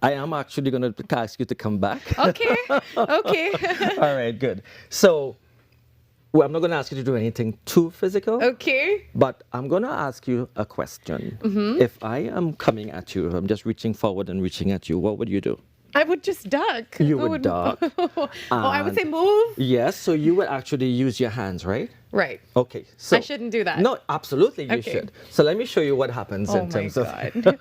I am actually going to ask you to come back. Okay, okay. All right, good. So, I'm not going to ask you to do anything too physical. Okay. But I'm going to ask you a question. Mm-hmm. If I am coming at you, if I'm just reaching forward and reaching at you, what would you do? I would just duck. You would duck. I would say move. Yes, so you would actually use your hands, right? Right. Okay. So I shouldn't do that. No, absolutely you Okay. should. So let me show you what happens in terms of.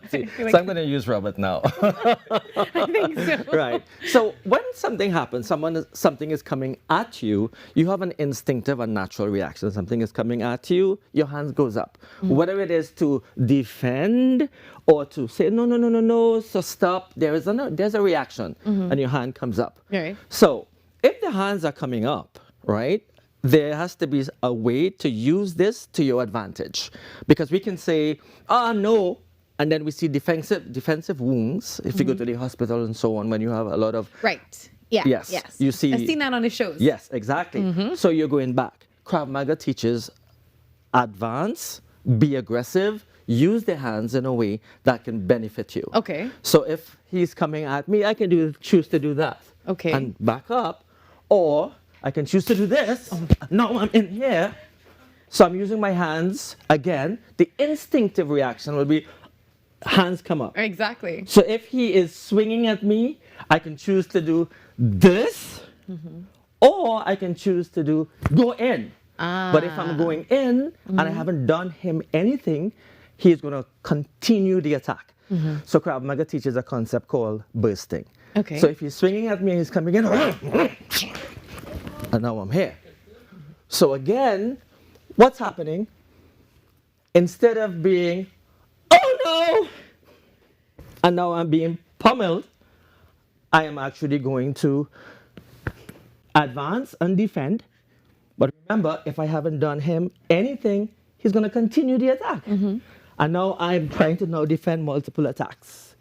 See, so I'm going to use Robert now. I think so. Right. So when something happens, something is coming at you, you have an instinctive and natural reaction. Something is coming at you, your hands goes up. Mm. Whether it is to defend or to say no, so stop. There's a reaction, Mhm. and your hand comes up. Right. So if the hands are coming up, right, there has to be a way to use this to your advantage. Because we can say, no, and then we see defensive wounds if you go to the hospital and so on, when you have a lot of Right. Yeah. Yes. You see. I've seen that on the shows. Yes, exactly. So you're going back. Krav Maga teaches advance, be aggressive, use the hands in a way that can benefit you. Okay. So if he's coming at me, I can choose to do that. Okay. And back up. Or I can choose to do this. Now I'm in here. So I'm using my hands. Again, the instinctive reaction will be hands come up. Exactly. So if he is swinging at me, I can choose to do this. Or I can choose to do go in. But if I'm going in and I haven't done him anything, he's going to continue the attack. So Krav Maga teaches a concept called bursting. Okay. So if he's swinging at me and he's coming in, and now I'm here. So again, what's happening? Instead of being, oh no, and now I'm being pummeled, I am actually going to advance and defend. But remember, if I haven't done him anything, he's going to continue the attack. And now I'm trying to now defend multiple attacks.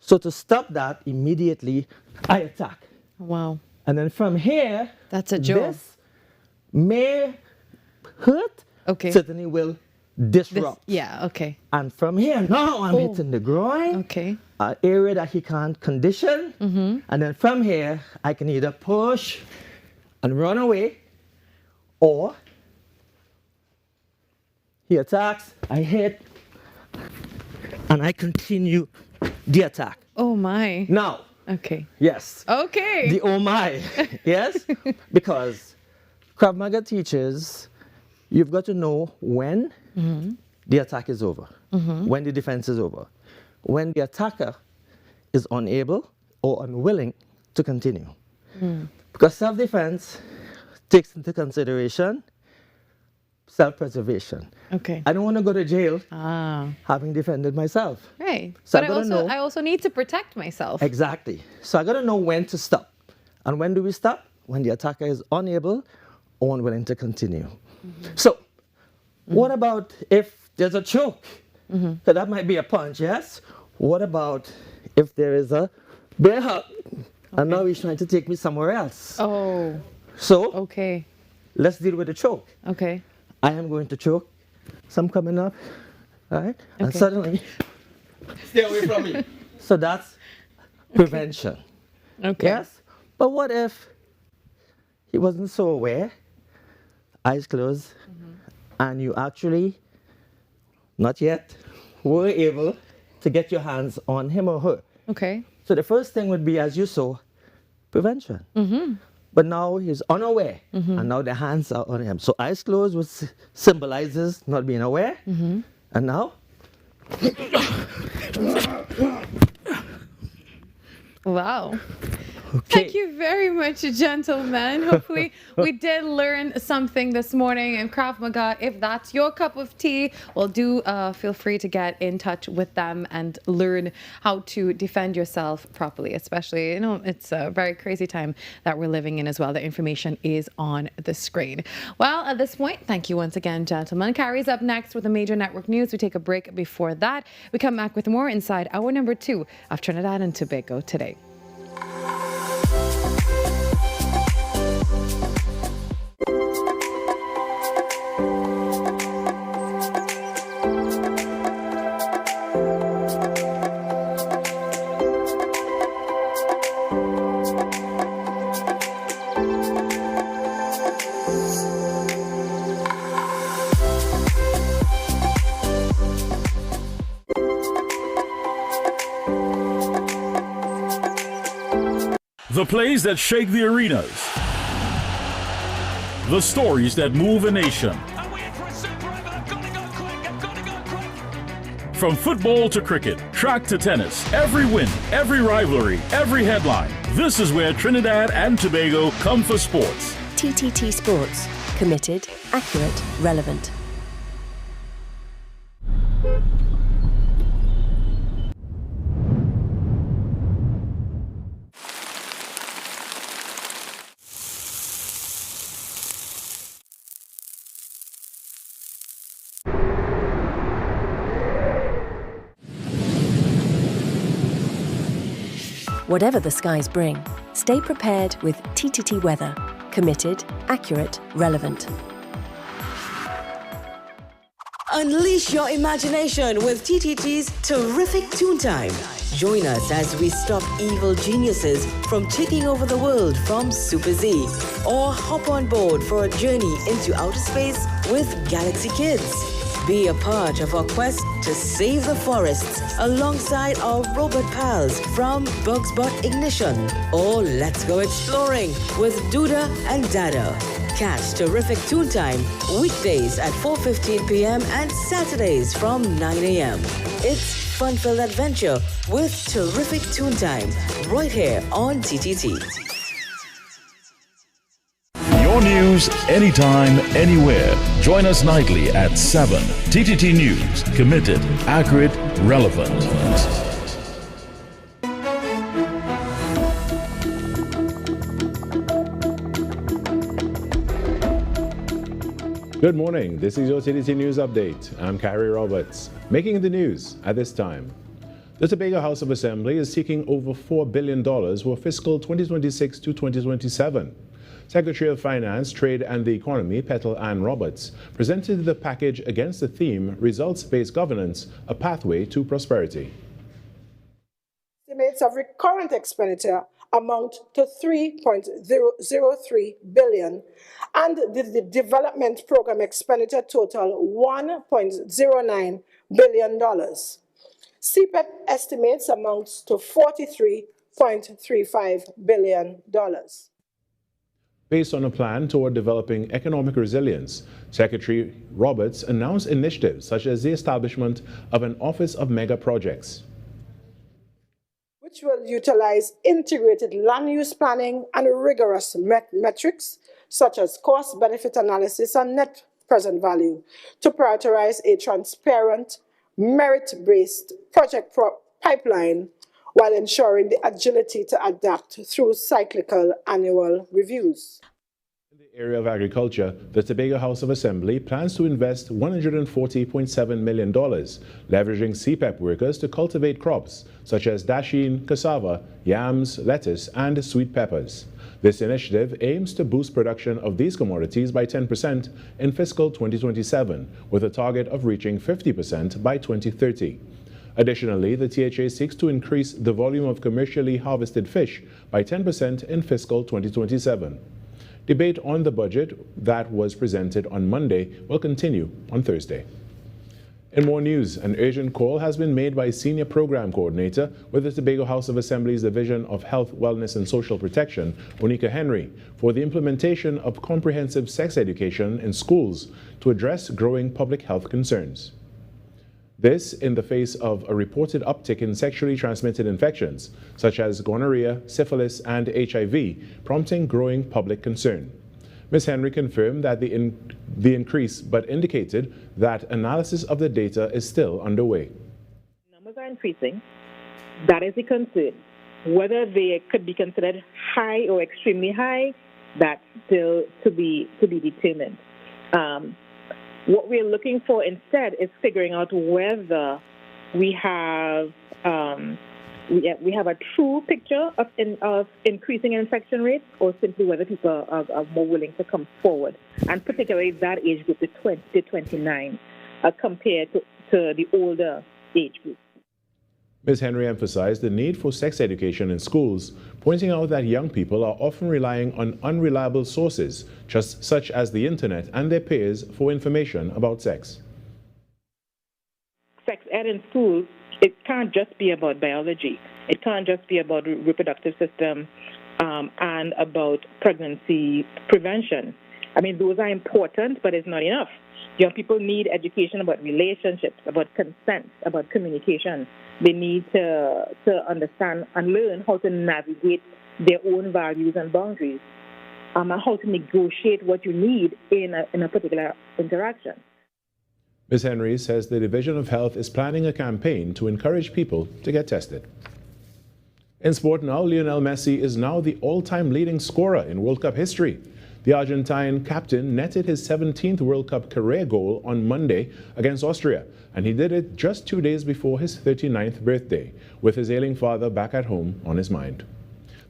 So to stop that, immediately I attack. Wow. And then from here, that's a joke. This may hurt, certainly will disrupt. Okay. And from here, now I'm hitting the groin, an area that he can't condition. And then from here, I can either push and run away, or he attacks, I hit, and I continue the attack. Oh my. Now. Okay. Yes. Okay. The oh my. Yes? Because Krav Maga teaches you've got to know when the attack is over, when the defense is over, when the attacker is unable or unwilling to continue. Because self-defense takes into consideration self-preservation. Okay. I don't want to go to jail having defended myself. Right. So but I also need to protect myself. Exactly. So I got to know when to stop. And when do we stop? When the attacker is unable or unwilling to continue. So what about if there's a choke? So that might be a punch, yes? What about if there is a bear hug and now he's trying to take me somewhere else? Oh. So let's deal with the choke. Okay. I am going to choke. Some coming up, all right? And suddenly, stay away from me. So that's prevention. Okay. Yes? But what if he wasn't so aware, eyes closed, and you actually, not yet, were able to get your hands on him or her? Okay. So the first thing would be, as you saw, prevention. But now he's unaware, and now the hands are on him. So eyes closed, which symbolizes not being aware. And now? Wow. Thank you very much, gentlemen. Hopefully we did learn something this morning in Krav Maga. If that's your cup of tea, well, do feel free to get in touch with them and learn how to defend yourself properly, especially, it's a very crazy time that we're living in as well. The information is on the screen. Well, at this point, thank you once again, gentlemen. Carrie's up next with the major network news. We take a break before that. We come back with more inside hour number 2 of Trinidad and Tobago Today. The plays that shake the arenas. The stories that move a nation. From football to cricket, track to tennis, every win, every rivalry, every headline. This is where Trinidad and Tobago come for sports. TTT Sports. Committed, accurate, relevant. Whatever the skies bring, Stay prepared with TTT Weather. Committed, accurate, relevant. Unleash your imagination with TTT's terrific Toon Time. Join us as we stop evil geniuses from taking over the world from Super Z. Or hop on board for a journey into outer space with Galaxy Kids. Be a part of our quest to save the forests alongside our robot pals from Bugs Bot Ignition. Or let's go exploring with Duda and Dada. Catch terrific Toon Time weekdays at 4:15 p.m. and Saturdays from 9 a.m. It's fun-filled adventure with terrific Toon Time right here on TTT. Your news anytime, anywhere. Join us nightly at 7. TTT News. Committed, accurate, relevant. Good morning. This is your TTT News Update. I'm Carrie Roberts. Making the news at this time. The Tobago House of Assembly is seeking over $4 billion for fiscal 2026 to 2027. Secretary of Finance, Trade and the Economy, Petal Ann Roberts, presented the package against the theme Results-Based Governance, a Pathway to Prosperity. Estimates of recurrent expenditure amount to $3.003 billion, and the development program expenditure total $1.09 billion. CPEP estimates amounts to $43.35 billion. Based on a plan toward developing economic resilience, Secretary Roberts announced initiatives such as the establishment of an Office of Mega Projects, which will utilize integrated land use planning and rigorous metrics such as cost-benefit analysis and net present value to prioritize a transparent, merit-based project pipeline while ensuring the agility to adapt through cyclical annual reviews. In the area of agriculture, the Tobago House of Assembly plans to invest $140.7 million, leveraging CPEP workers to cultivate crops such as dasheen, cassava, yams, lettuce, and sweet peppers. This initiative aims to boost production of these commodities by 10% in fiscal 2027, with a target of reaching 50% by 2030. Additionally, the THA seeks to increase the volume of commercially harvested fish by 10% in fiscal 2027. Debate on the budget that was presented on Monday will continue on Thursday. In more news, an urgent call has been made by Senior Program Coordinator with the Tobago House of Assembly's Division of Health, Wellness and Social Protection, Onika Henry, for the implementation of comprehensive sex education in schools to address growing public health concerns. This in the face of a reported uptick in sexually transmitted infections, such as gonorrhea, syphilis, and HIV, prompting growing public concern. Ms. Henry confirmed that the increase, but indicated that analysis of the data is still underway. Numbers are increasing. That is a concern. Whether they could be considered high or extremely high, that's still to be determined. What we're looking for instead is figuring out whether we have a true picture of increasing infection rates, or simply whether people are more willing to come forward, and particularly that age group, the 20 to 29, compared to the older age group. Ms. Henry emphasized the need for sex education in schools, pointing out that young people are often relying on unreliable sources, just such as the internet and their peers, for information about sex. Sex ed in schools, it can't just be about biology. It can't just be about reproductive system and about pregnancy prevention. I mean, those are important, but it's not enough. Young people need education about relationships, about consent, about communication. They need to understand and learn how to navigate their own values and boundaries, and how to negotiate what you need in a particular interaction. Ms. Henry says the Division of Health is planning a campaign to encourage people to get tested. In sport now, Lionel Messi is now the all-time leading scorer in World Cup history. The Argentine captain netted his 17th World Cup career goal on Monday against Austria, and he did it just 2 days before his 39th birthday, with his ailing father back at home on his mind.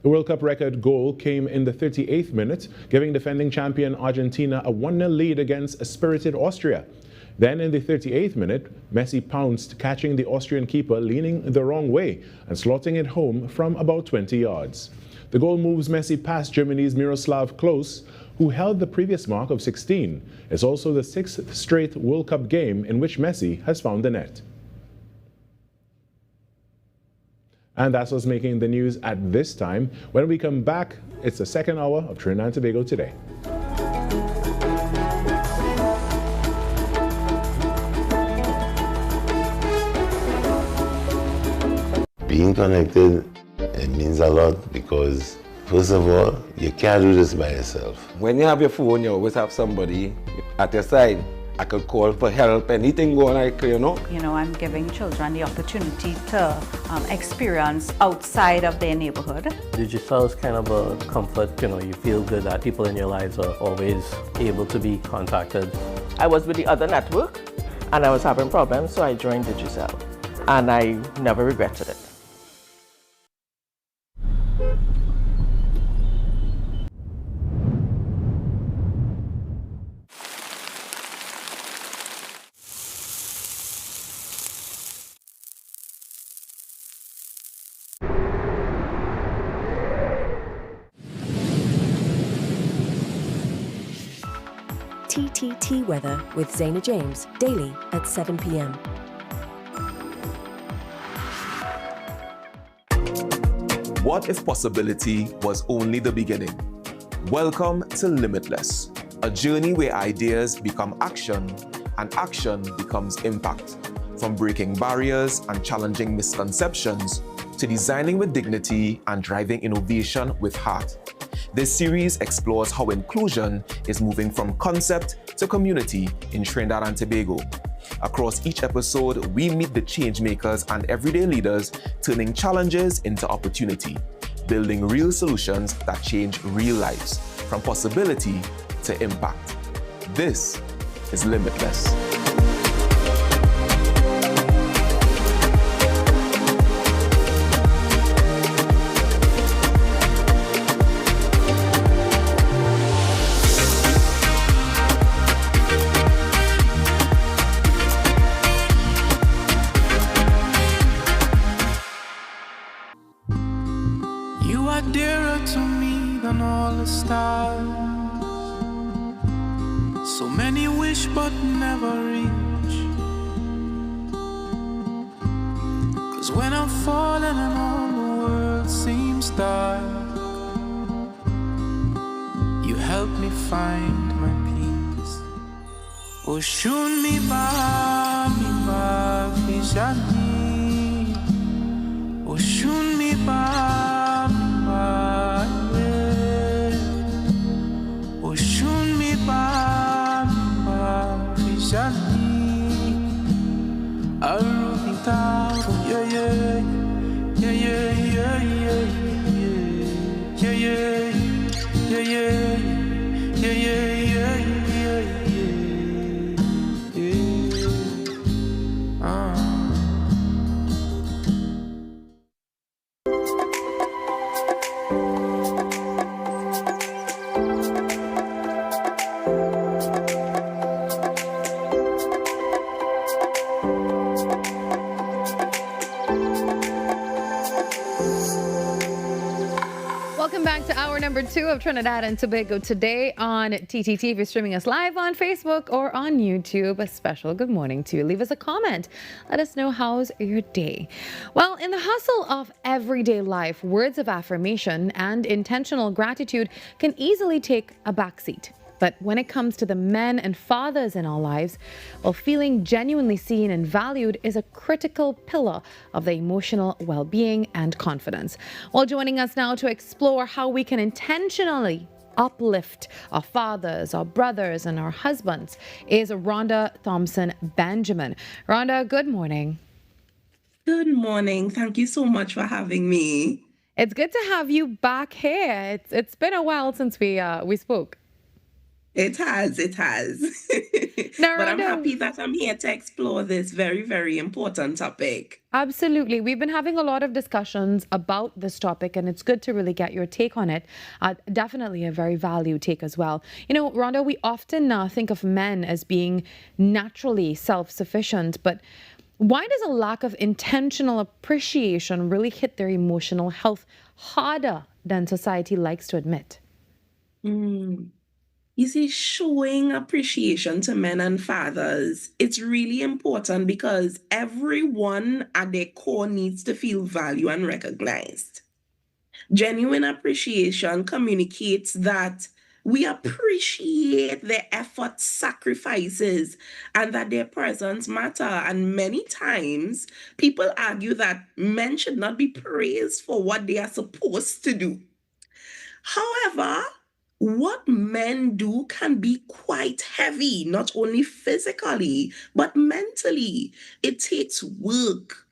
The World Cup record goal came in the 38th minute, giving defending champion Argentina a 1-0 lead against a spirited Austria. Then in the 38th minute, Messi pounced, catching the Austrian keeper leaning the wrong way and slotting it home from about 20 yards. The goal moves Messi past Germany's Miroslav Klose, who held the previous mark of 16. It's also the 6th straight World Cup game in which Messi has found the net. And that's what's making the news at this time. When we come back, it's the second hour of Trinidad and Tobago Today. Being connected, it means a lot because, first of all, you can't do this by yourself. When you have your phone, you always have somebody at your side. I could call for help, anything going like, You know, I'm giving children the opportunity to experience outside of their neighborhood. Digicel is kind of a comfort, you feel good that people in your lives are always able to be contacted. I was with the other network and I was having problems, so I joined Digicel. And I never regretted it. TTT Weather with Zaina James, daily at 7 p.m. What if possibility was only the beginning? Welcome to Limitless, a journey where ideas become action and action becomes impact. From breaking barriers and challenging misconceptions to designing with dignity and driving innovation with heart. This series explores how inclusion is moving from concept to community in Trinidad and Tobago. Across each episode, we meet the change makers and everyday leaders turning challenges into opportunity, building real solutions that change real lives, from possibility to impact. This is Limitless. So many wish but never reach. 'Cause when I'm falling and all the world seems dark, you help me find my peace. Oh, shun mi ba vijani. Oh, shun mi ba. Number 2 of Trinidad and Tobago Today on TTT. If you're streaming us live on Facebook or on YouTube, a special good morning to you. Leave us a comment. Let us know how's your day. Well, in the hustle of everyday life, words of affirmation and intentional gratitude can easily take a backseat. But when it comes to the men and fathers in our lives, well, feeling genuinely seen and valued is a critical pillar of the emotional well-being and confidence. Well, joining us now to explore how we can intentionally uplift our fathers, our brothers, and our husbands is Rhonda Thompson-Benjamin. Rhonda, good morning. Good morning. Thank you so much for having me. It's good to have you back here. It's been a while since we spoke. It has, it has. Now, But I'm Rhonda, happy that I'm here to explore this very, very important topic. absolutely. We've been having a lot of discussions about this topic, and it's good to really get your take on it. Definitely a very valued take as well. You know, Rhonda, we often think of men as being naturally self-sufficient, but why does a lack of intentional appreciation really hit their emotional health harder than society likes to admit? You see, showing appreciation to men and fathers, it's really important because everyone at their core needs to feel valued and recognized. Genuine appreciation communicates that we appreciate their efforts, sacrifices, and that their presence matter. And many times, people argue that men should not be praised for what they are supposed to do. However, what men do can be quite heavy, not only physically, but mentally. It takes work,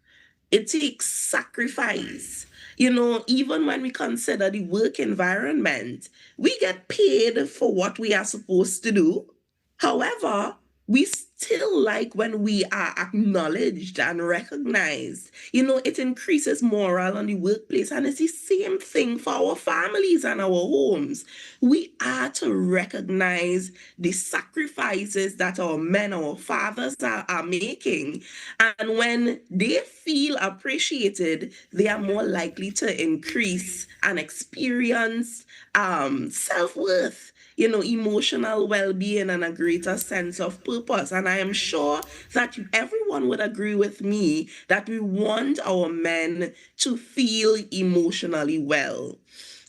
it takes sacrifice. You know, even when we consider the work environment, we get paid for what we are supposed to do. However, we still like when we are acknowledged and recognized. You know, it increases morale on the workplace, and it's the same thing for our families and our homes. We are to recognize the sacrifices that our men, our fathers are making. And when they feel appreciated, they are more likely to increase and experience self-worth, you know, emotional well-being and a greater sense of purpose. And I am sure that everyone would agree with me that we want our men to feel emotionally well.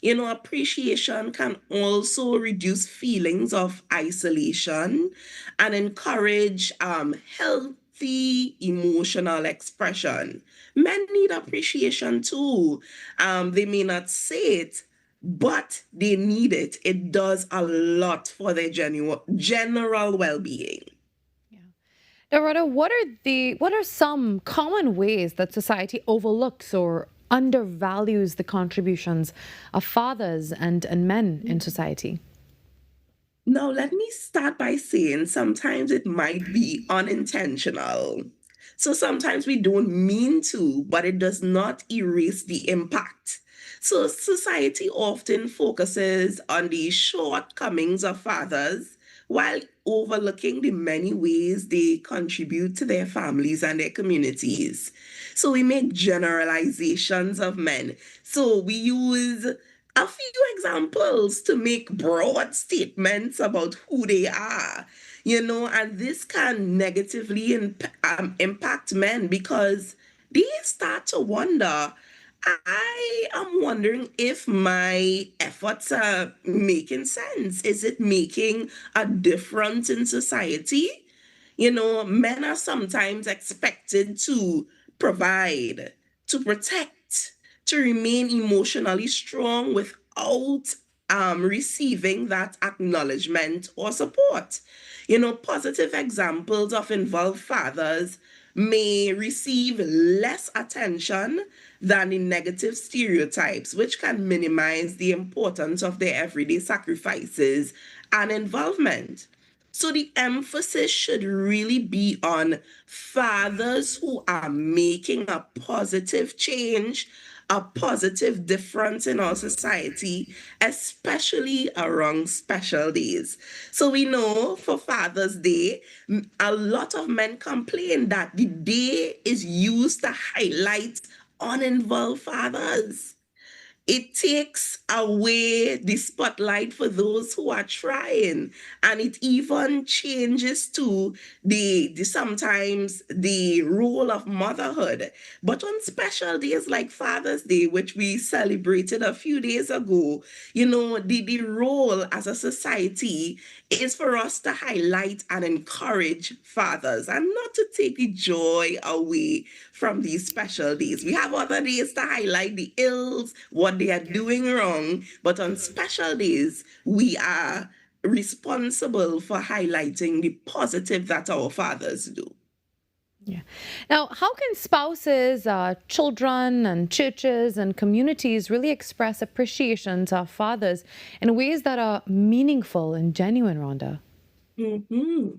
You know, appreciation can also reduce feelings of isolation and encourage healthy emotional expression. Men need appreciation too. They may not say it, but they need it. It does a lot for their general well-being. Dorota, what are some common ways that society overlooks or undervalues the contributions of fathers and men in society? Now, let me start by saying sometimes it might be unintentional. So sometimes we don't mean to, but it does not erase the impact. So society often focuses on the shortcomings of fathers while overlooking the many ways they contribute to their families and their communities. So we make generalizations of men. So we use a few examples to make broad statements about who they are, you know, and this can negatively impact men because they start to wonder. I am wondering if my efforts are making sense. Is it making a difference in society? You know, men are sometimes expected to provide, to protect, to remain emotionally strong without receiving that acknowledgement or support. You know, positive examples of involved fathers may receive less attention than the negative stereotypes, which can minimize the importance of their everyday sacrifices and involvement. So the emphasis should really be on fathers who are making a positive change, a positive difference in our society, especially around special days. So we know for Father's Day, a lot of men complain that the day is used to highlight uninvolved fathers. It takes away the spotlight for those who are trying, and it even changes to the sometimes the role of motherhood. But on special days like Father's Day, which we celebrated a few days ago, you know, the role as a society is for us to highlight and encourage fathers and not to take the joy away from these special days. We have other days to highlight the ills, what they are doing wrong, but on special days, we are responsible for highlighting the positive that our fathers do. Yeah. Now, how can spouses, children, and churches and communities really express appreciation to our fathers in ways that are meaningful and genuine, Rhonda? Mhm.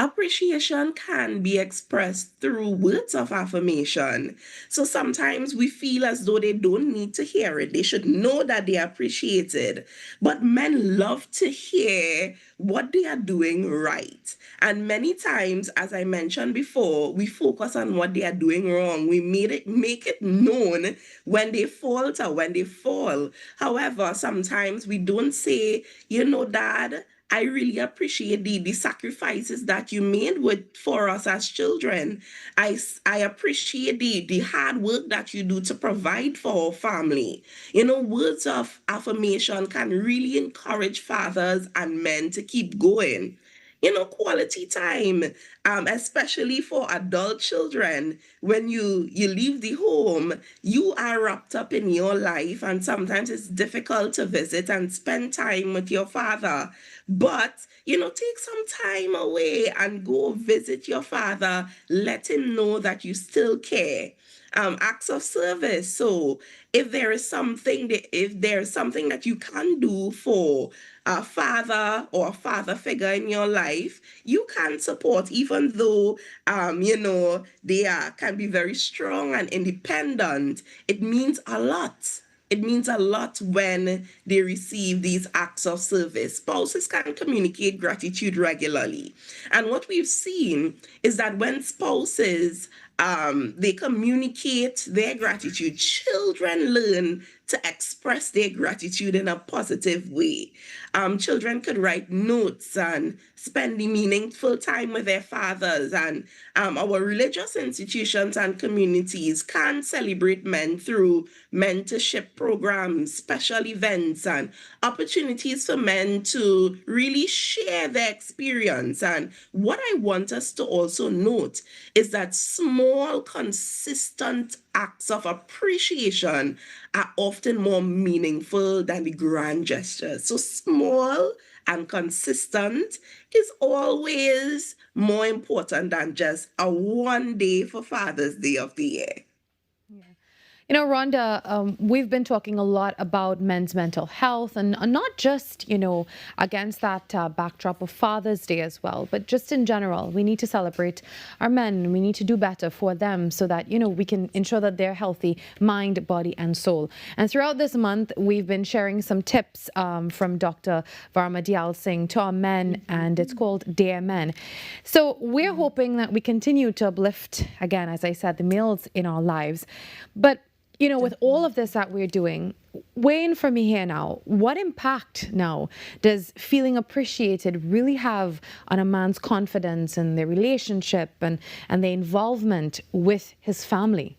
Appreciation can be expressed through words of affirmation. So sometimes we feel as though they don't need to hear it. They should know that they are appreciated. But men love to hear what they are doing right. And many times, as I mentioned before, we focus on what they are doing wrong. We make it known when they falter, when they fall. However, sometimes we don't say, Dad, I really appreciate the sacrifices that you made for us as children. I appreciate the hard work that you do to provide for our family. Words of affirmation can really encourage fathers and men to keep going. Quality time, especially for adult children. When you leave the home, you are wrapped up in your life, and sometimes it's difficult to visit and spend time with your father. But take some time away and go visit your father. Let him know that you still care. Acts of service. So if there is something that you can do for a father or a father figure in your life, you can support, even though they can be very strong and independent. It means a lot. It means a lot when they receive these acts of service. Spouses can communicate gratitude regularly. And what we've seen is that when spouses they communicate their gratitude, children learn to express their gratitude in a positive way. Children could write notes and spend the meaningful time with their fathers. And our religious institutions and communities can celebrate men through mentorship programs, special events, and opportunities for men to really share their experience. And what I want us to also note is that small, consistent acts of appreciation are often more meaningful than the grand gestures. So small and consistent is always more important than just a one day for Father's Day of the year. Rhonda, we've been talking a lot about men's mental health and not just, against that backdrop of Father's Day as well, but just in general, we need to celebrate our men. We need to do better for them so that, we can ensure that they're healthy, mind, body, and soul. And throughout this month, we've been sharing some tips from Dr. Virmala Singh to our men, and it's called Dear Men. So we're hoping that we continue to uplift, again, as I said, the males in our lives. But with all of this that we're doing, weigh in for me here now. What impact now does feeling appreciated really have on a man's confidence and their relationship and their involvement with his family?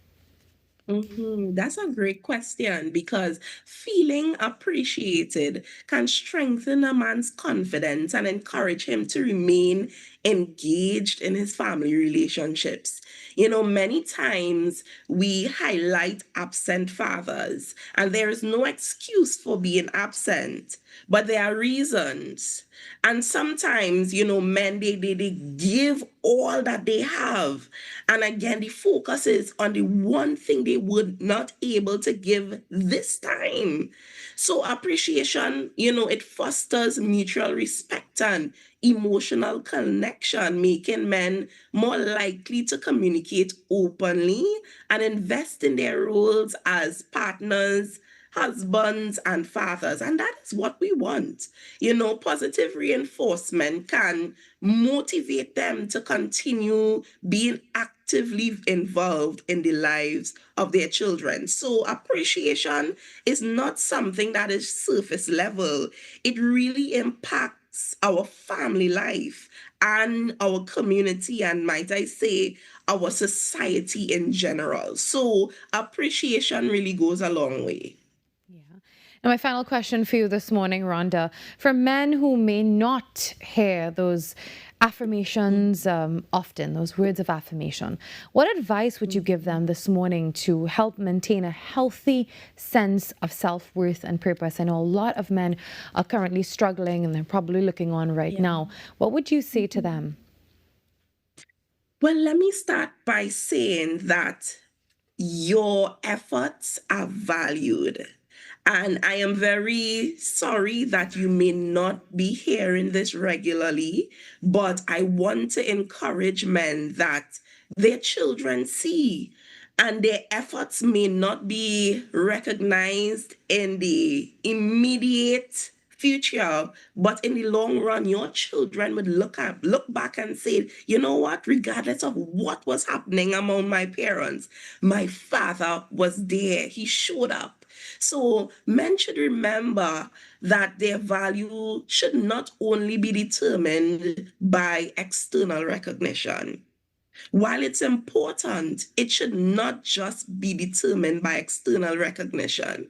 That's a great question, because feeling appreciated can strengthen a man's confidence and encourage him to remain engaged in his family relationships. Many times we highlight absent fathers, and there is no excuse for being absent, but there are reasons. And sometimes, men, they give all that they have. And again, the focus is on the one thing they were not able to give this time. So appreciation, it fosters mutual respect and emotional connection, making men more likely to communicate openly and invest in their roles as partners, husbands, and fathers. And that is what we want. Positive reinforcement can motivate them to continue being actively involved in the lives of their children. So appreciation is not something that is surface level. It really impacts our family life and our community, and might I say, our society in general. So appreciation really goes a long way. And my final question for you this morning, Rhonda, for men who may not hear those affirmations often, those words of affirmation, what advice would you give them this morning to help maintain a healthy sense of self-worth and purpose? I know a lot of men are currently struggling and they're probably looking on right now. What would you say to them? Well, let me start by saying that your efforts are valued. And I am very sorry that you may not be hearing this regularly, but I want to encourage men that their children see, and their efforts may not be recognized in the immediate future, but in the long run, your children would look back and say, you know what, regardless of what was happening among my parents, my father was there. He showed up. So men should remember that their value should not only be determined by external recognition. While it's important, it should not just be determined by external recognition.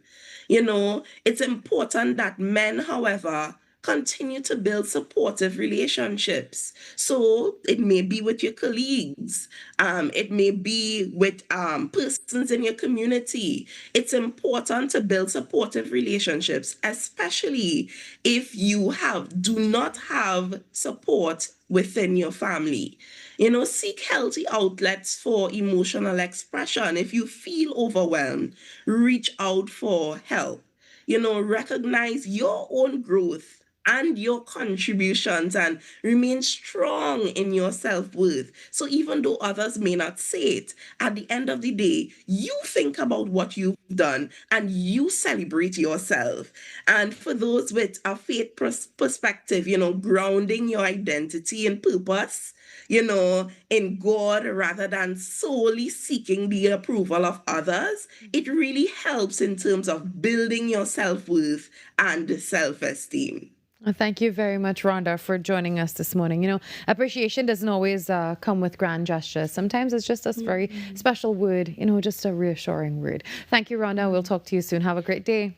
You know, it's important that men, however, continue to build supportive relationships. So it may be with your colleagues, it may be with persons in your community. It's important to build supportive relationships, especially if you do not have support within your family. You know, seek healthy outlets for emotional expression. If you feel overwhelmed, reach out for help. You know, recognize your own growth and your contributions and remain strong in your self-worth. So even though others may not say it, at the end of the day, you think about what you've done and you celebrate yourself. And for those with a faith perspective, you know, grounding your identity and purpose, you know, in God rather than solely seeking the approval of others, it really helps in terms of building your self-worth and self-esteem. Well, thank you very much, Rhonda, for joining us this morning. You know, appreciation doesn't always come with grand gestures. Sometimes it's just a very special word, you know, just a reassuring word. Thank you, Rhonda. We'll talk to you soon. Have a great day.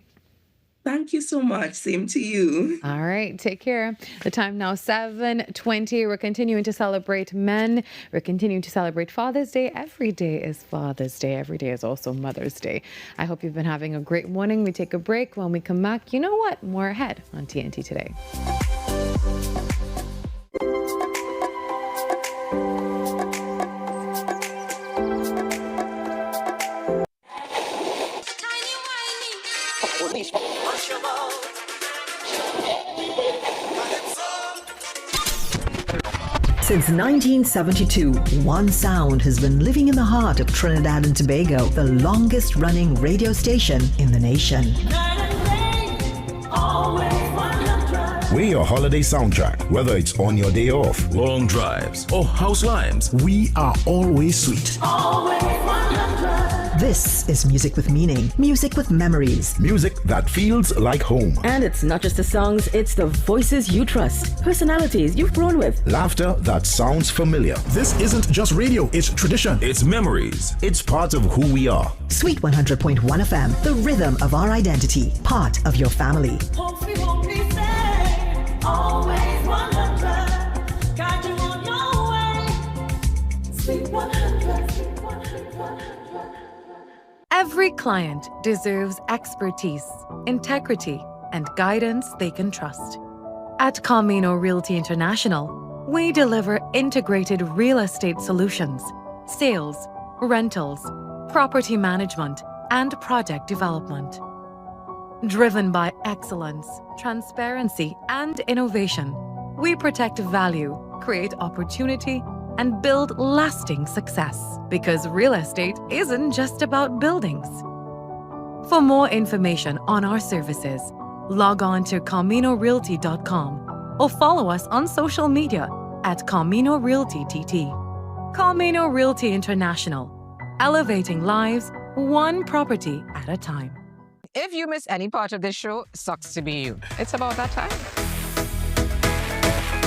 Thank you so much. Same to you. All right. Take care. The time now 7:20. We're continuing to celebrate men. We're continuing to celebrate Father's Day. Every day is Father's Day. Every day is also Mother's Day. I hope you've been having a great morning. We take a break. When we come back, you know what? More ahead on TNT Today. Since 1972, one sound has been living in the heart of Trinidad and Tobago, the longest running radio station in the nation. We're your holiday soundtrack, whether it's on your day off, long drives, or house lives. We are always sweet. This is music with meaning, music with memories. Music that feels like home. And it's not just the songs, it's the voices you trust, personalities you've grown with. Laughter that sounds familiar. This isn't just radio, it's tradition. It's memories. It's part of who we are. Sweet 100.1 FM, the rhythm of our identity, part of your family. Always 100, guide you on your way. Sweet 100. Every client deserves expertise, integrity, and guidance they can trust. At Camino Realty International, we deliver integrated real estate solutions, sales, rentals, property management, and project development. Driven by excellence, transparency, and innovation, we protect value, create opportunity, and build lasting success. Because real estate isn't just about buildings. For more information on our services, log on to CaminoRealty.com or follow us on social media at Camino Realty TT. Camino Realty International, elevating lives one property at a time. If you miss any part of this show, sucks to be you. It's about that time.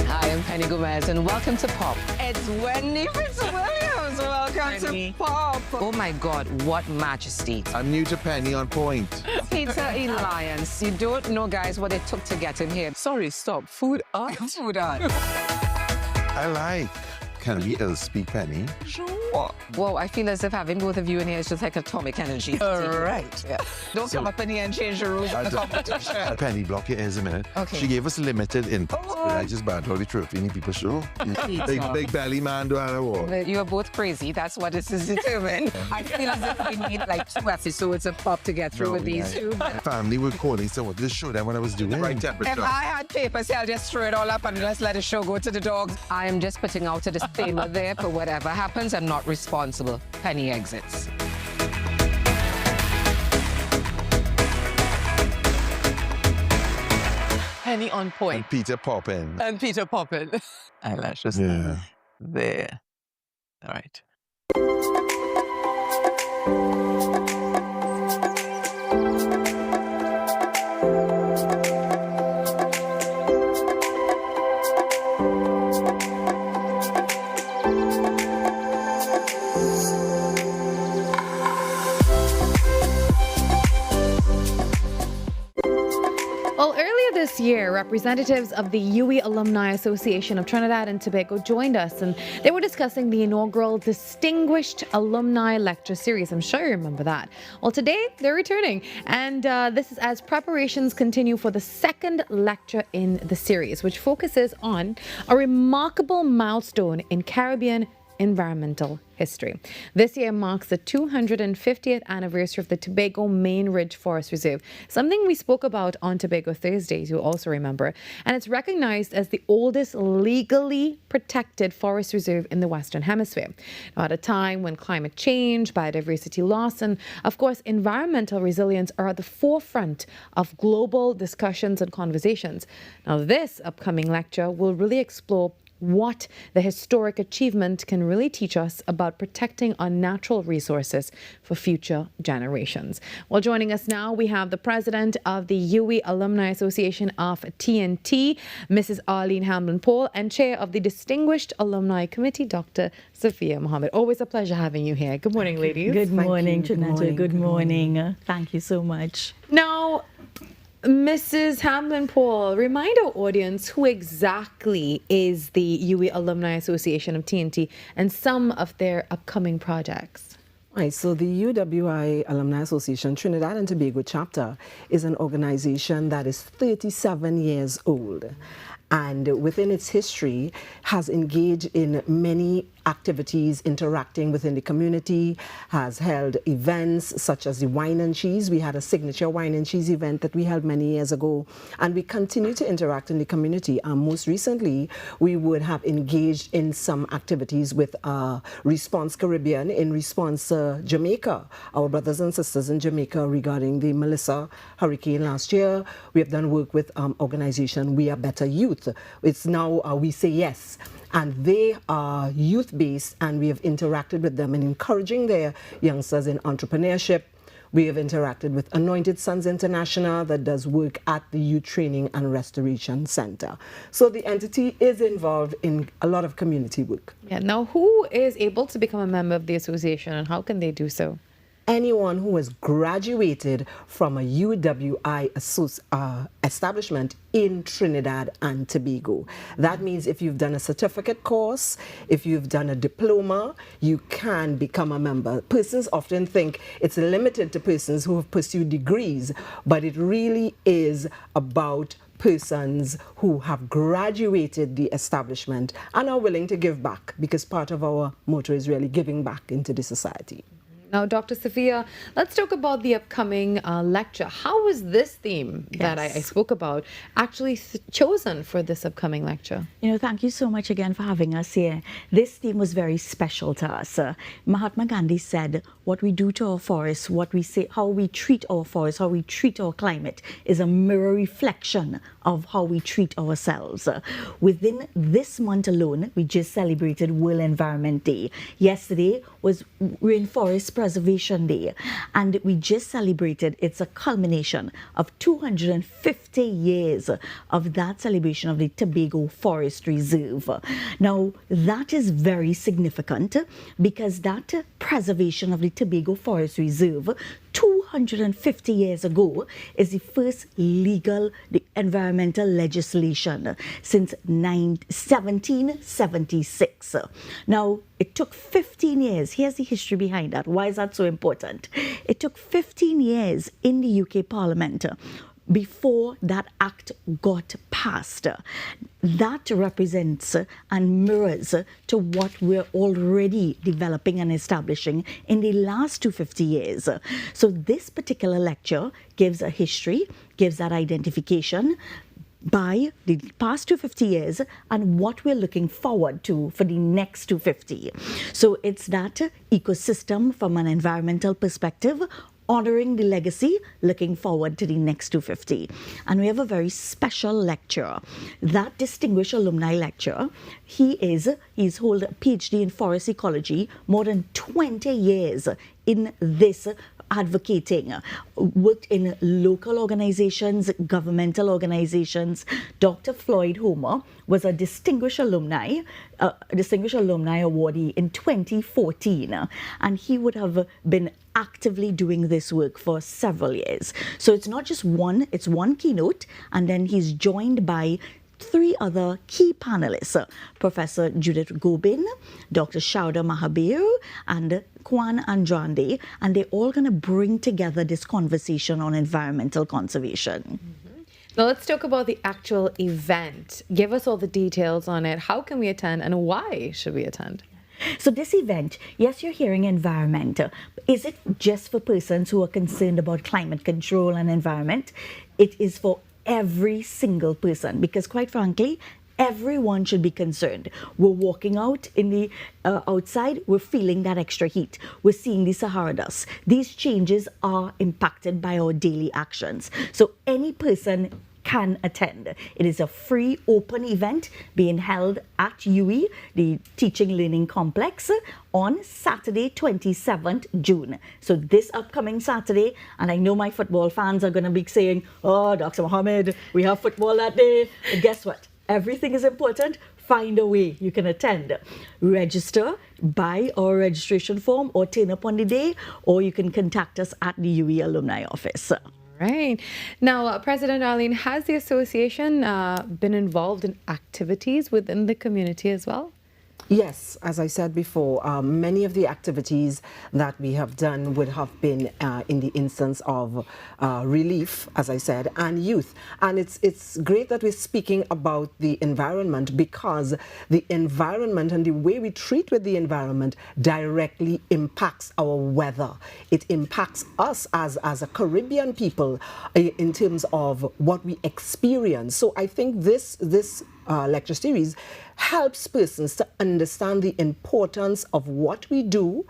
Hi, I'm Penny Gomez, and welcome to Pop. It's Wendy Fitzwilliams. Welcome to Pop. Oh my God, what majesty. I'm new to Penny on point. Peter Alliance. You don't know, guys, what it took to get him here. Sorry, stop. Food art? Food art. I like can we speak Penny? Sure. Whoa, I feel as if having both of you in here is just like atomic energy. All right. Yeah. Don't come up in here and change the rules of the competition. Penny, block your ears a minute. Okay. She gave us limited input, but I just bad all the truth. You need people show. Big belly man do have a war. You are both crazy. That's what this is determined. I feel as if we need like 2 episodes of pop to get through with these two. My family were calling someone to show them what I was doing. The right temperature. If I had papers, I'll just throw it all up and just let the show go to the dogs. I am just putting out a disclaimer there for whatever happens. I'm not responsible. Penny exits. Penny on point. And Peter Poppin. Eyelashes. Yeah. There. All right. Well, earlier this year, representatives of the UWI Alumni Association of Trinidad and Tobago joined us, and they were discussing the inaugural Distinguished Alumni Lecture Series. I'm sure you remember that. Well, today they're returning, and this is as preparations continue for the second lecture in the series, which focuses on a remarkable milestone in Caribbean environmental history. This year marks the 250th anniversary of the Tobago Main Ridge Forest Reserve, something we spoke about on Tobago Thursdays, you also remember, and it's recognized as the oldest legally protected forest reserve in the Western Hemisphere. Now, at a time when climate change, biodiversity loss, and of course environmental resilience are at the forefront of global discussions and conversations. Now, this upcoming lecture will really explore what the historic achievement can really teach us about protecting our natural resources for future generations. Well, joining us now, we have the president of the UWI Alumni Association of TNT, Mrs. Arlene Hamlin-Paul, and chair of the Distinguished Alumni Committee, Dr. Sophia Mohammed. Always a pleasure having you here. Good morning, ladies. Good morning, Trinidad. Good morning. Thank you so much. Now, Mrs. Hamlin-Paul, remind our audience who exactly is the UWI Alumni Association of TNT and some of their upcoming projects. Right, so the UWI Alumni Association Trinidad and Tobago chapter is an organization that is 37 years old, and within its history has engaged in many activities interacting within the community, has held events such as the wine and cheese. We had a signature wine and cheese event that we held many years ago, and we continue to interact in the community. Most recently, we would have engaged in some activities with Response Caribbean in response to Jamaica, our brothers and sisters in Jamaica regarding the Melissa hurricane last year. We have done work with organization We Are Better Youth. It's now We Say Yes. And they are youth-based, and we have interacted with them in encouraging their youngsters in entrepreneurship. We have interacted with Anointed Sons International that does work at the Youth Training and Restoration Center. So the entity is involved in a lot of community work. Yeah. Now, who is able to become a member of the association, and how can they do so? Anyone who has graduated from a UWI establishment in Trinidad and Tobago. That means if you've done a certificate course, if you've done a diploma, you can become a member. Persons often think it's limited to persons who have pursued degrees, but it really is about persons who have graduated the establishment and are willing to give back, because part of our motto is really giving back into the society. Now, Dr. Sophia, let's talk about the upcoming lecture. How was this theme that I spoke about actually chosen for this upcoming lecture? You know, thank you so much again for having us here. This theme was very special to us. Mahatma Gandhi said, what we do to our forests, what we say, how we treat our forests, how we treat our climate is a mirror reflection of how we treat ourselves. Within this month alone, we just celebrated World Environment Day. Yesterday was Rainforest Preservation Day, and we just celebrated, it's a culmination of 250 years of that celebration of the Tobago Forest Reserve. Now, that is very significant because that preservation of the Tobago Forest Reserve, 250 years ago is the first legal environmental legislation since 1776. Now, it took 15 years. Here's the history behind that. Why is that so important? It took 15 years in the UK Parliament before that act got passed. That represents and mirrors to what we're already developing and establishing in the last 250 years. So this particular lecture gives a history, gives that identification by the past 250 years and what we're looking forward to for the next 250. So it's that ecosystem from an environmental perspective, honoring the legacy, looking forward to the next 250. And we have a very special lecturer. That distinguished alumni lecturer, he's hold a PhD in forest ecology, more than 20 years in this advocating, worked in local organizations, governmental organizations. Dr. Floyd Homer was a distinguished alumni awardee in 2014, and he would have been actively doing this work for several years. So it's not just one, it's one keynote, and then he's joined by 3 other key panelists, Professor Judith Gobin, Dr. Shauda Mahabir, and Kwan Andrade, and they're all going to bring together this conversation on environmental conservation. Now let's talk about the actual event. Give us all the details on it. How can we attend and why should we attend? So this event, yes, you're hearing environment. Is it just for persons who are concerned about climate control and environment? It is for every single person, because quite frankly, everyone should be concerned. We're walking out in the outside, we're feeling that extra heat. We're seeing the Sahara dust. These changes are impacted by our daily actions. So any person can attend. It is a free, open event being held at UE, the Teaching Learning Complex, on Saturday, 27th June. So this upcoming Saturday, and I know my football fans are going to be saying, oh, Dr. Mohammed, we have football that day. But guess what? Everything is important. Find a way you can attend. Register, buy our registration form, or turn up on the day, or you can contact us at the UE Alumni Office. Right. Now, President Arlene, has the association been involved in activities within the community as well? Yes, as I said before, many of the activities that we have done would have been in the instance of relief, as I said, and youth. And it's great that we're speaking about the environment, because the environment and the way we treat with the environment directly impacts our weather. It impacts us as a Caribbean people in terms of what we experience. So I think this lecture series helps persons to understand the importance of what we do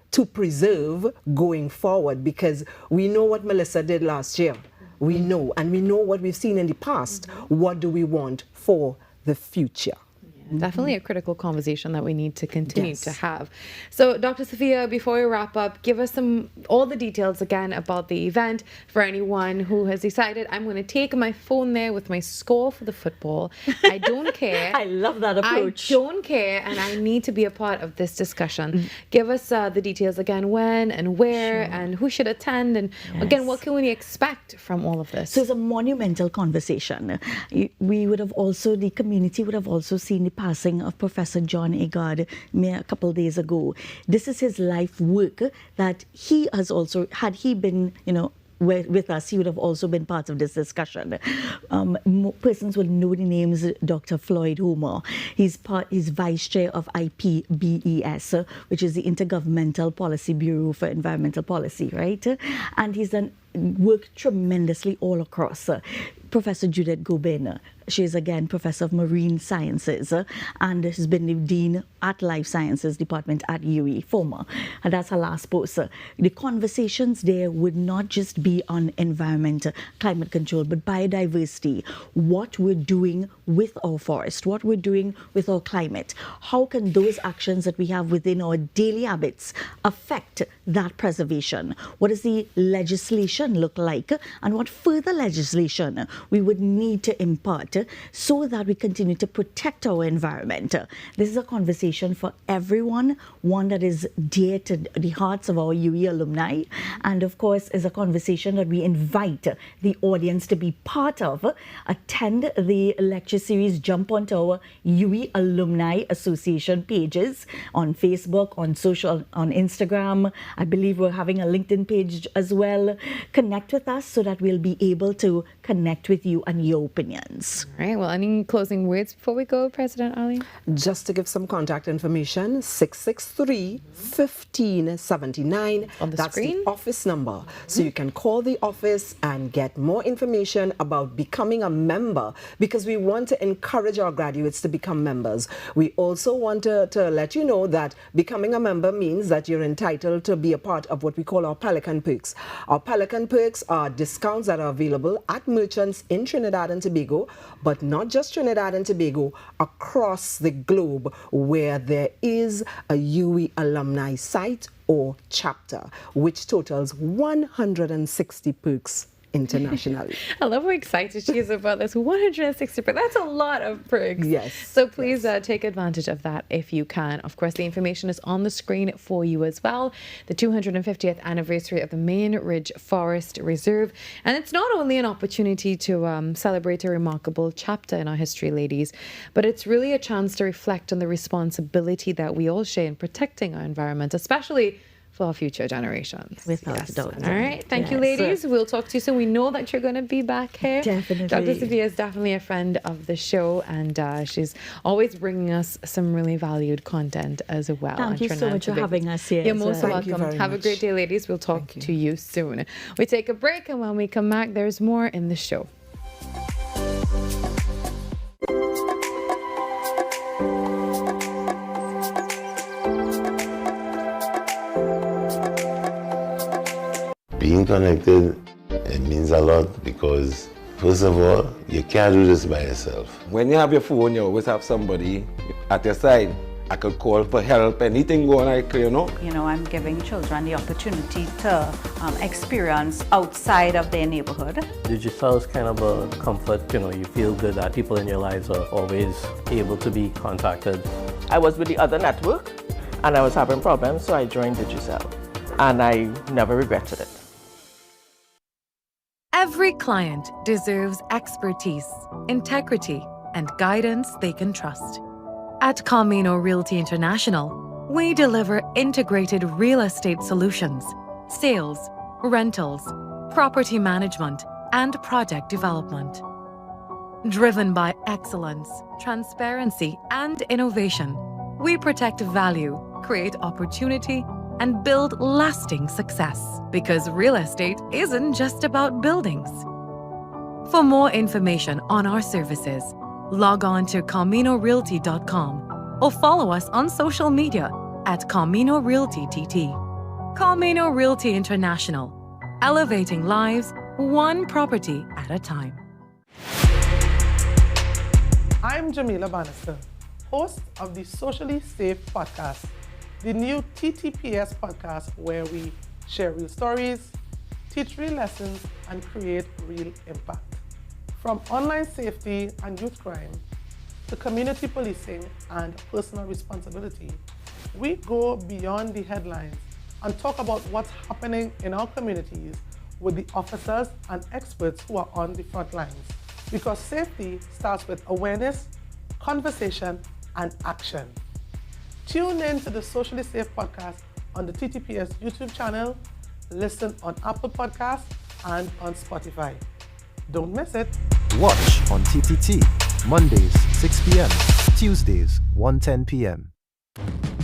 to preserve going forward, because we know what Melissa did last year. We know, and we know what we've seen in the past. What do we want for the future? Definitely a critical conversation that we need to continue to have. So, Dr. Sophia, before we wrap up, give us all the details again about the event for anyone who has decided, I'm going to take my phone there with my score for the football. I don't care. I love that approach. I don't care, and I need to be a part of this discussion. Give us the details again, when and where, and who should attend, and again, what can we expect from all of this? So it's a monumental conversation. We would have also, the community would have also seen the passing of Professor John Agard a couple of days ago. This is his life work that he has also, had he been, with us, he would have also been part of this discussion. Persons will know the names Dr. Floyd Homer. He's vice chair of IPBES, which is the Intergovernmental Policy Bureau for Environmental Policy, right? And he's done work tremendously all across. Professor Judith Gobin, she is again Professor of Marine Sciences and has been the Dean at Life Sciences Department at UE, former. And that's her last post. The conversations there would not just be on environment, climate control, but biodiversity, what we're doing with our forest, what we're doing with our climate. How can those actions that we have within our daily habits affect that preservation? What does the legislation look like? And what further legislation we would need to impart so that we continue to protect our environment. This is a conversation for everyone, one that is dear to the hearts of our UE alumni, and of course is a conversation that we invite the audience to be part of. Attend the lecture series, jump onto our UE Alumni Association pages on Facebook, on social, on Instagram. I believe we're having a LinkedIn page as well. Connect with us so that we'll be able to connect with you and your opinions. All right. Well, any closing words before we go, President Ali? Just to give some contact information, 663-1579. On the That's screen? the office number. So you can call the office and get more information about becoming a member, because we want to encourage our graduates to become members. We also want to let you know that becoming a member means that you're entitled to be a part of what we call our Pelican Perks. Our Pelican Perks are discounts that are available at merchants in Trinidad and Tobago, but not just Trinidad and Tobago, across the globe where there is a UE alumni site or chapter, which totals 160 perks internationally. I love how excited she is about this. 160 perks. That's a lot of perks. Yes. So please take advantage of that if you can. Of course, the information is on the screen for you as well. The 250th anniversary of the Main Ridge Forest Reserve. And it's not only an opportunity to celebrate a remarkable chapter in our history, ladies, but it's really a chance to reflect on the responsibility that we all share in protecting our environment, especially for our future generations. Without doubt. All right. Thank you, ladies. We'll talk to you soon. We know that you're going to be back here. Definitely. Dr. Sophia is definitely a friend of the show, and she's always bringing us some really valued content as well. Thank you so much for having us here. You're most Thank you welcome. very Have a much. great day, ladies. We'll talk to you soon. We take a break, and when we come back, there's more in the show. Being connected, it means a lot because, first of all, you can't do this by yourself. When you have your phone, you always have somebody at your side. I could call for help, anything going on, you know. You know, I'm giving children the opportunity to experience outside of their neighborhood. Digicel is kind of a comfort, you know, you feel good that people in your lives are always able to be contacted. I was with the other network and I was having problems, so I joined Digicel. And I never regretted it. Every client deserves expertise, integrity, and guidance they can trust. At Camino Realty International, we deliver integrated real estate solutions, sales, rentals, property management, and project development. Driven by excellence, transparency, and innovation, we protect value, create opportunity, and build lasting success. Because real estate isn't just about buildings. For more information on our services, log on to CaminoRealty.com or follow us on social media at Camino Realty TT. Camino Realty International, elevating lives one property at a time. I'm Jamila Bannister, host of the Socially Safe podcast, the new TTPS podcast where we share real stories, teach real lessons, and create real impact. From online safety and youth crime to community policing and personal responsibility, we go beyond the headlines and talk about what's happening in our communities with the officers and experts who are on the front lines. Because safety starts with awareness, conversation, and action. Tune in to the Socially Safe podcast on the TTPS YouTube channel, listen on Apple Podcasts and on Spotify. Don't miss it. Watch on TTT, Mondays 6 p.m., Tuesdays 1:10 p.m.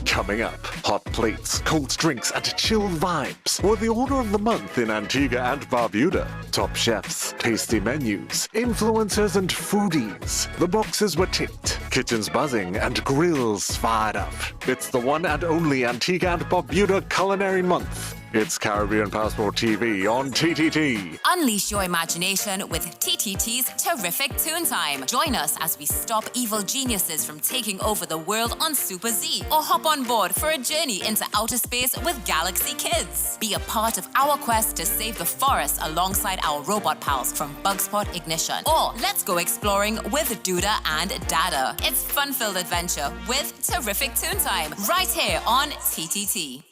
Coming up, hot plates, cold drinks, and chill vibes were the order of the month in Antigua and Barbuda. Top chefs, tasty menus, influencers, and foodies. The boxes were ticked, kitchens buzzing, and grills fired up. It's the one and only Antigua and Barbuda Culinary Month. It's Caribbean Passport TV on TTT. Unleash your imagination with TTT's Terrific Toon Time. Join us as we stop evil geniuses from taking over the world on Super Z, or hop on board for a journey into outer space with Galaxy Kids. Be a part of our quest to save the forest alongside our robot pals from Bugspot Ignition. Or let's go exploring with Duda and Dada. It's fun-filled adventure with Terrific Toon Time right here on TTT.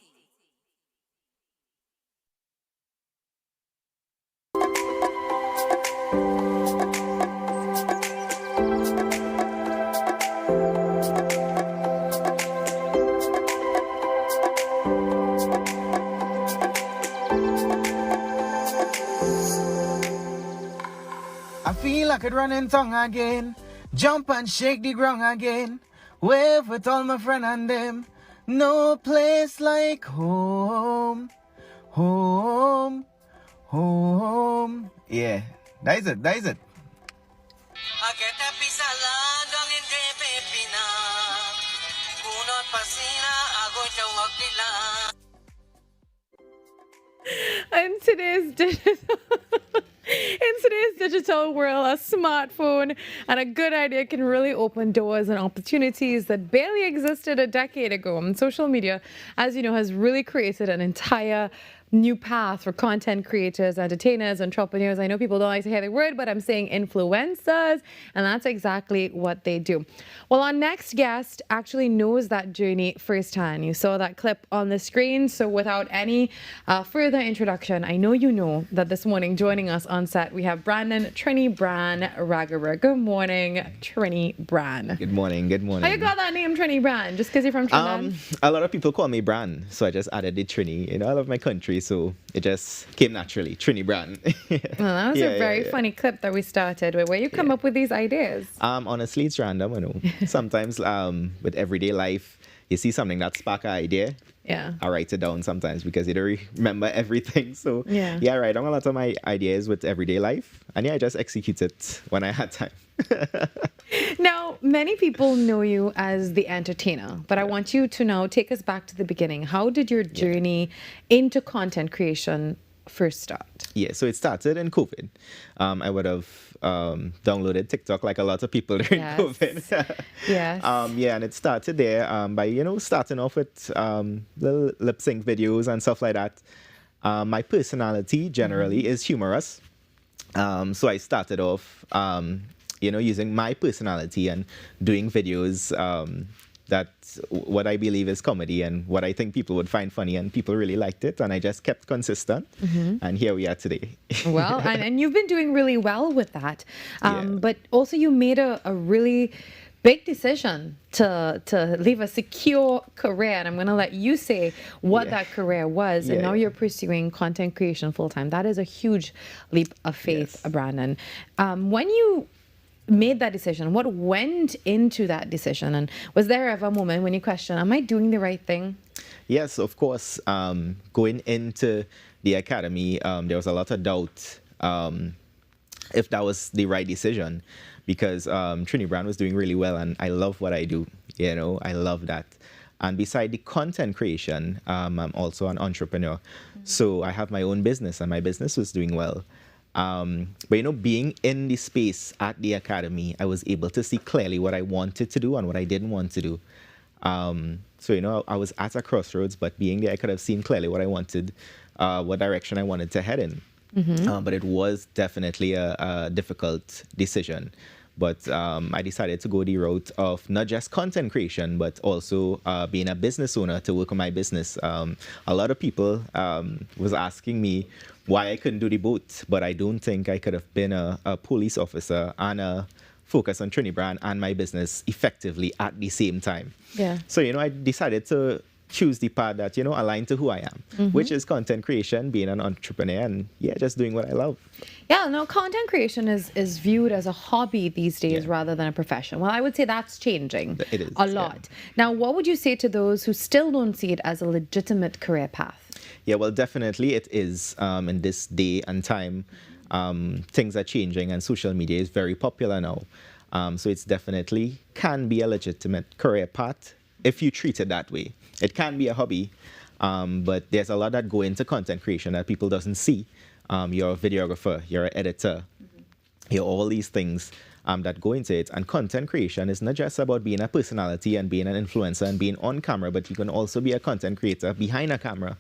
I feel I could run in tongue again, jump and shake the ground again, wave with all my friends and them. No place like home, home, home. Yeah, that is it, that is it. In today's digital world, a smartphone and a good idea can really open doors and opportunities that barely existed a decade ago. And social media, as you know, has really created an entire new path for content creators, entertainers, entrepreneurs. I know people don't like to hear the word, but I'm saying influencers, and that's exactly what they do. Well, our next guest actually knows that journey firsthand. You saw that clip on the screen, so without any further introduction, I know you know that this morning joining us on set, we have Brandon Trini Bran Ragara. Good morning, Trini Bran. Good morning, good morning. How you got that name, Trini Bran? Just because you're from Trinidad? A lot of people call me Bran, so I just added the Trini. You know, I love my country, so it just came naturally. Trini Bran. Well, that was a very funny clip that we started with. Where you come up with these ideas? Honestly, it's random, I know. Sometimes with everyday life, you see something that spark an idea. Yeah. I write it down sometimes because you don't remember everything. So yeah, I write down a lot of my ideas with everyday life. And I just execute it when I had time. Now, many people know you as the entertainer, but I want you to now take us back to the beginning. How did your journey into content creation first start? Yeah, so it started in COVID. I would have downloaded TikTok like a lot of people during COVID. Yes. And it started there by, starting off with little lip sync videos and stuff like that. My personality generally is humorous. So I started off, using my personality and doing videos that what I believe is comedy and what I think people would find funny, and people really liked it, and I just kept consistent, and here we are today. Well, and you've been doing really well with that, but also you made a really big decision to leave a secure career, and I'm going to let you say what that career was, and now you're pursuing content creation full-time. That is a huge leap of faith, Brandon. When you made that decision, what went into that decision, and was there ever a moment when you questioned, am I doing the right thing? Yes, of course. Going into the academy, there was a lot of doubt if that was the right decision, because Trini Bran was doing really well, and I love what I do. I love that. And beside the content creation, I'm also an entrepreneur. So I have my own business, and my business was doing well. But being in the space at the academy, I was able to see clearly what I wanted to do and what I didn't want to do. So I was at a crossroads, but being there, I could have seen clearly what I wanted, what direction I wanted to head in. But it was definitely a difficult decision. But I decided to go the route of not just content creation, but also being a business owner to work on my business. A lot of people was asking me why I couldn't do the both, but I don't think I could have been a police officer and focus on Trini Bran and my business effectively at the same time. Yeah. So, I decided to choose the path that, aligned to who I am, which is content creation, being an entrepreneur, and just doing what I love. Yeah, no, content creation is viewed as a hobby these days rather than a profession. Well, I would say that's changing a lot. Now, what would you say to those who still don't see it as a legitimate career path? Yeah, well, definitely it is. In this day and time, things are changing, and social media is very popular now. So it's definitely can be a legitimate career path if you treat it that way. It can be a hobby, But there's a lot that go into content creation that people doesn't see. You're a videographer, you're an editor, you're all these things that go into it. And content creation is not just about being a personality and being an influencer and being on camera, but you can also be a content creator behind a camera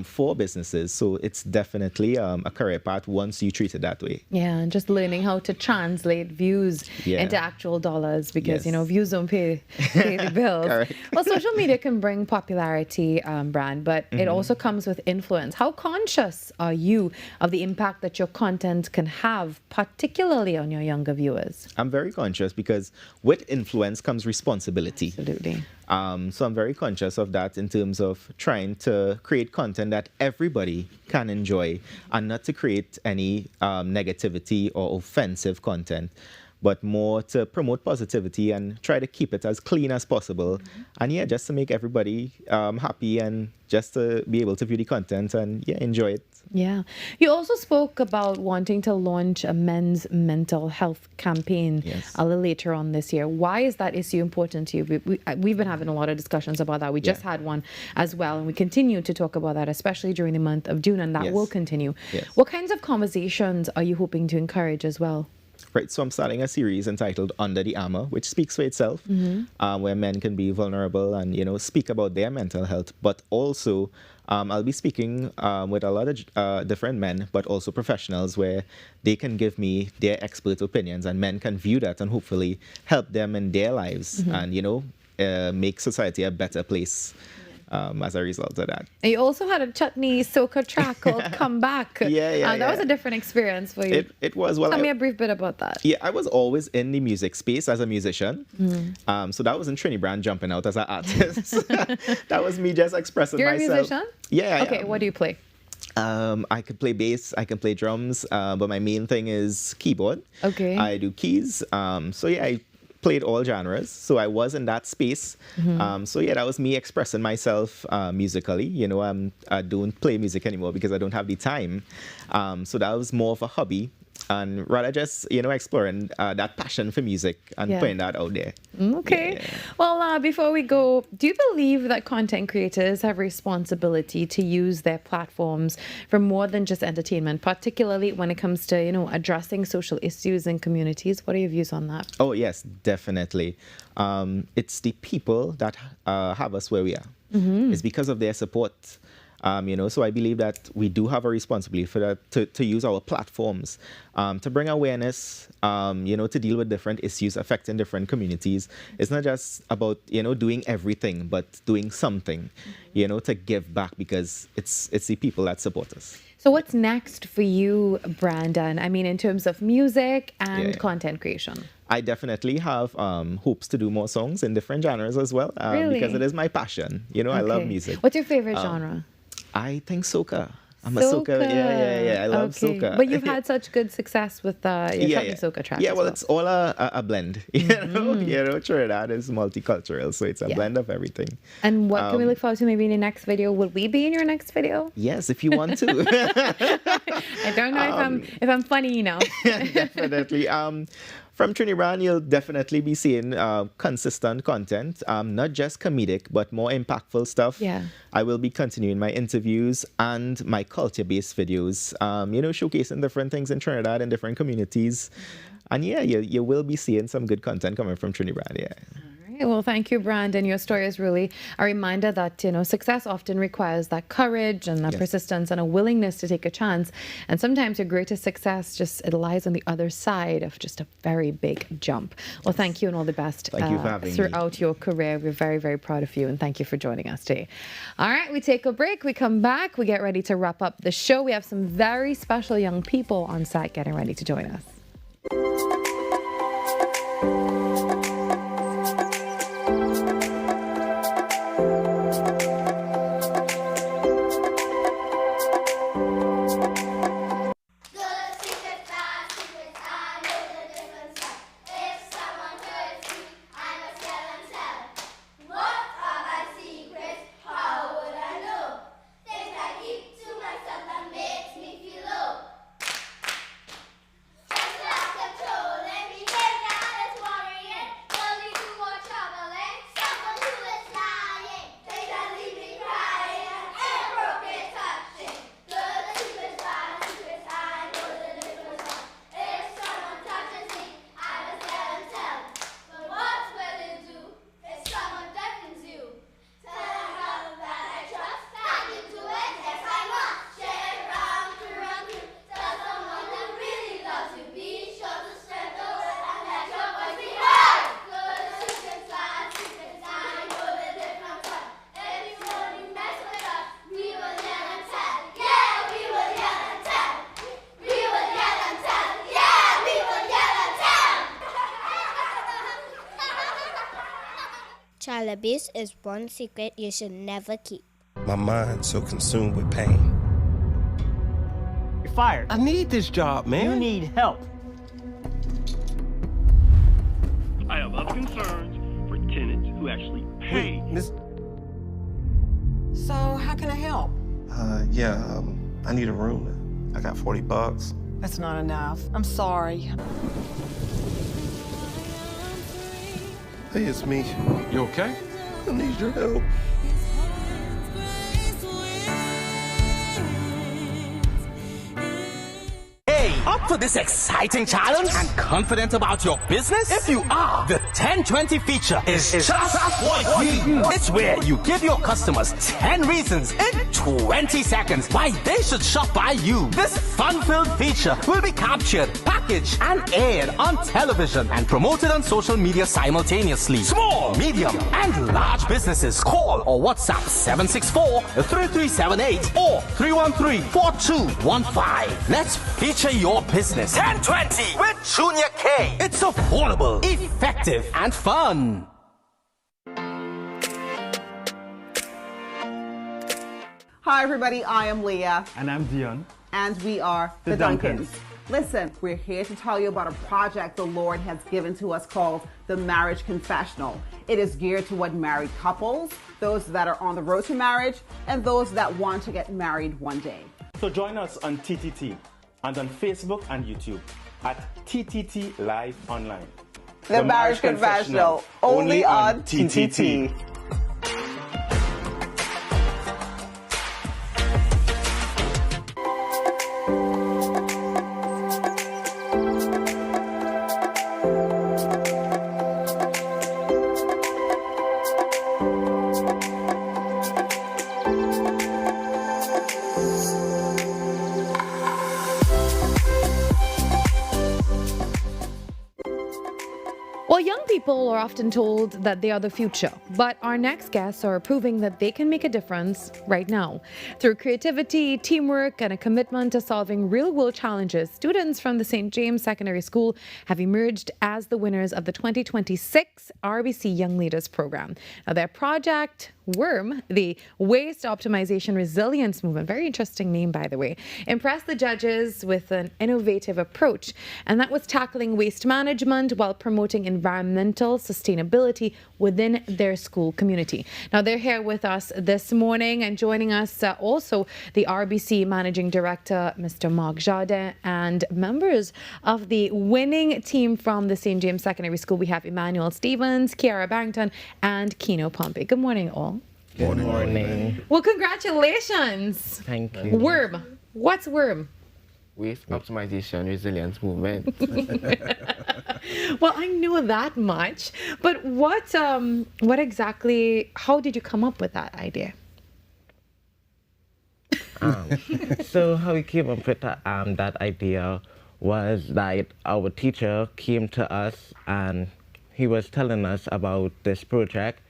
for businesses. So it's definitely a career path once you treat it that way. Yeah, and just learning how to translate views into actual dollars because, views don't pay the bills. Well, social media can bring popularity, Brand, but it also comes with influence. How conscious are you of the impact that your content can have, particularly on your younger viewers? I'm very conscious because with influence comes responsibility. Absolutely. So I'm very conscious of that in terms of trying to create content that everybody can enjoy and not to create any negativity or offensive content, but more to promote positivity and try to keep it as clean as possible. And just to make everybody happy and just to be able to view the content and enjoy it. Yeah. You also spoke about wanting to launch a men's mental health campaign a little later on this year. Why is that issue important to you? We've been having a lot of discussions about that. We just had one as well, and we continue to talk about that, especially during the month of June, and that will continue. What kinds of conversations are you hoping to encourage as well? Right, so I'm starting a series entitled Under the Armor, which speaks for itself, where men can be vulnerable and, speak about their mental health. But also, I'll be speaking with a lot of different men, but also professionals, where they can give me their expert opinions, and men can view that and hopefully help them in their lives and, make society a better place. As a result of that. And you also had a chutney soca track called Come Back. That was a different experience for you. It was. Tell me a brief bit about that. Yeah, I was always in the music space as a musician. So that wasn't Trinidad jumping out as an artist. That was me just expressing myself. You're a musician? Yeah. Okay, what do you play? I can play bass, I can play drums, but my main thing is keyboard. Okay. I do keys. I played all genres, so I was in that space. That was me expressing myself musically. I don't play music anymore because I don't have the time. So that was more of a hobby, and rather just exploring that passion for music and putting that out there. Okay. Well, before we go, do you believe that content creators have responsibility to use their platforms for more than just entertainment, particularly when it comes to addressing social issues in communities? What are your views on that? Oh yes, definitely. It's the people that have us where we are. It's because of their support. So I believe that we do have a responsibility for that, to use our platforms to bring awareness, to deal with different issues affecting different communities. It's not just about, doing everything, but doing something, to give back, because it's the people that support us. So what's next for you, Brandon? I mean, in terms of music and content creation? I definitely have hopes to do more songs in different genres as well, because it is my passion. I love music. What's your favorite genre? I think soca. I'm a soca. Yeah. I love soca. But you've had such good success with your soca tracks. Yeah, well, it's all a blend. Trinidad is multicultural, so it's a blend of everything. And what can we look forward to maybe in the next video? Will we be in your next video? Yes, if you want to. I don't know if I'm funny enough. Definitely. From Trinidad, you'll definitely be seeing consistent content, not just comedic, but more impactful stuff. Yeah. I will be continuing my interviews and my culture-based videos, showcasing different things in Trinidad and different communities. And you will be seeing some good content coming from Trinidad, Well, thank you, Brandon. Your story is really a reminder that, success often requires that courage and that persistence and a willingness to take a chance. And sometimes your greatest success it lies on the other side of just a very big jump. Well, thank you and all the best Thank you for having throughout your career. We're very, very proud of you, and thank you for joining us today. All right, we take a break. We come back. We get ready to wrap up the show. We have some very special young people on site getting ready to join us. Just like a troll Child abuse is one secret you should never keep. My mind's so consumed with pain. You're fired. I need this job, man. You need help. I have other concerns for tenants who actually pay. So how can I help? I need a room. I got $40. That's not enough. I'm sorry. Hey, it's me. You okay? I need your help. Hey, up for this exciting challenge and confident about your business? If you are, the 10-20 feature is just what you do. It's where you give your customers 10 reasons in 20 seconds why they should shop by you. This fun-filled feature will be captured, packaged, and aired on television and promoted on social media simultaneously. Small, medium, and large businesses call or WhatsApp 764-3378 or 313-4215. Let's feature your business. 1020 with Junior K. It's affordable, effective, and fun. Hi, everybody. I am Leah. And I'm Dion. And we are The Duncans. Listen, we're here to tell you about a project the Lord has given to us called the Marriage Confessional. It is geared toward married couples, those that are on the road to marriage, and those that want to get married one day. So join us on TTT and on Facebook and YouTube at TTT Live Online. The Marriage Confessional, only on TTT. Well, young people are often told that they are the future, but our next guests are proving that they can make a difference right now. Through creativity, teamwork, and a commitment to solving real-world challenges, students from the St. James Secondary School have emerged as the winners of the 2026 RBC Young Leaders program. Now, their project, WORM, the Waste Optimization Resilience Movement, very interesting name, by the way, impressed the judges with an innovative approach, and that was tackling waste management while promoting environmental sustainability within their school community. Now, they're here with us this morning, and joining us also the RBC Managing Director, Mr. Mark Jardin, and members of the winning team from the St. James Secondary School. We have Emmanuel Stevens, Kiara Barrington, and Keno Pompey. Good morning, all. Good morning. Well, congratulations. Thank you. WORM. What's WORM? Waste Optimization Resilience Movement. Well, I know that much, but what exactly, how did you come up with that idea? So how we came up with that idea was that our teacher came to us and he was telling us about this project.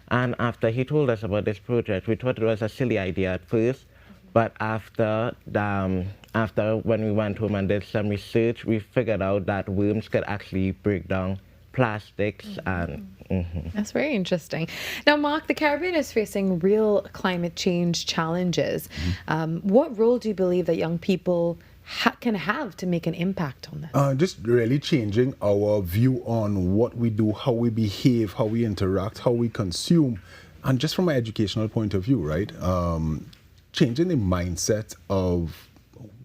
And after he told us about this project, we thought it was a silly idea at first. But after when we went home and did some research, we figured out that worms could actually break down plastics. That's very interesting. Now, Mark, the Caribbean is facing real climate change challenges. What role do you believe that young people can have to make an impact on that? Just really changing our view on what we do, how we behave, how we interact, how we consume, and just from an educational point of view, right? Changing the mindset of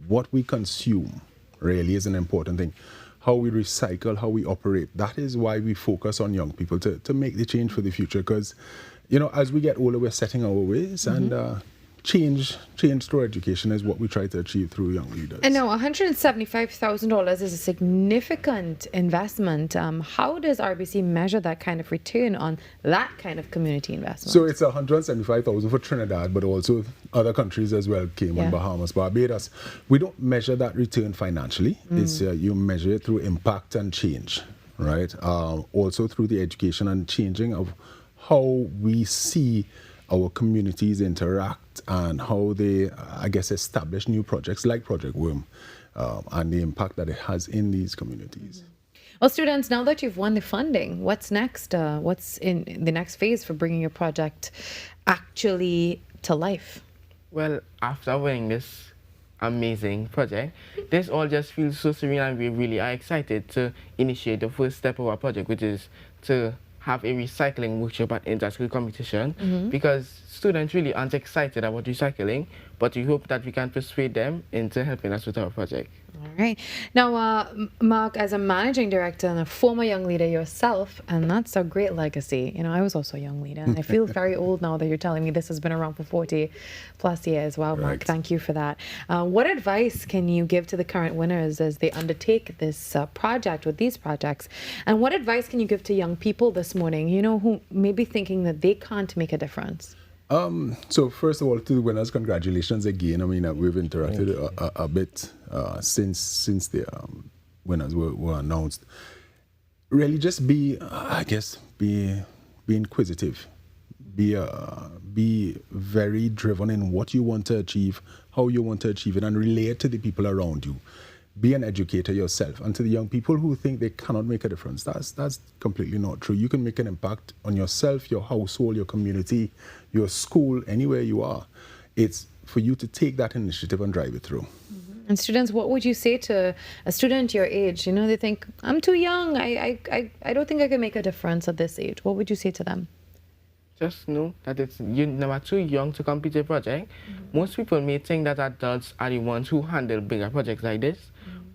what we consume really is an important thing. How we recycle, how we operate. That is why we focus on young people to make the change for the future. Because, you know, as we get older, we're setting our ways, and change through education is what we try to achieve through Young Leaders. And now $175,000 is a significant investment. How does RBC measure that kind of return on that kind of community investment? So it's $175,000 for Trinidad, but also other countries as well, Cayman, Bahamas, Barbados. We don't measure that return financially. It's you measure it through impact and change, right? Also through the education and changing of how we see our communities interact and how they, I guess, establish new projects like Project WORM and the impact that it has in these communities. Well, students, now that you've won the funding, what's next? What's in the next phase for bringing your project actually to life? Well, after winning this amazing project, this all just feels so surreal, and we really are excited to initiate the first step of our project, which is to have a recycling workshop at inter-school competition, because students really aren't excited about recycling, but we hope that we can persuade them into helping us with our project. All right. Now, Mark, as a managing director and a former young leader yourself, and that's a great legacy. You know, I was also a young leader, and I feel very old now that you're telling me this has been around for 40 plus years. Wow, Mark, Right. thank you for that. What advice can you give to the current winners as they undertake this project with these projects? And what advice can you give to young people this morning, you know, who may be thinking that they can't make a difference? So first of all, to the winners, congratulations again. I mean, we've interacted a bit since the winners were announced. Really, just be inquisitive, be very driven in what you want to achieve, how you want to achieve it, and relate to the people around you. Be an educator yourself. And to the young people who think they cannot make a difference, that's completely not true. You can make an impact on yourself, your household, your community, your school, anywhere you are. It's for you to take that initiative and drive it through. And students, what would you say to a student your age? You know, they think, I'm too young. I don't think I can make a difference at this age. What would you say to them? Just know that you're never too young to complete a project. Most people may think that adults are the ones who handle bigger projects like this,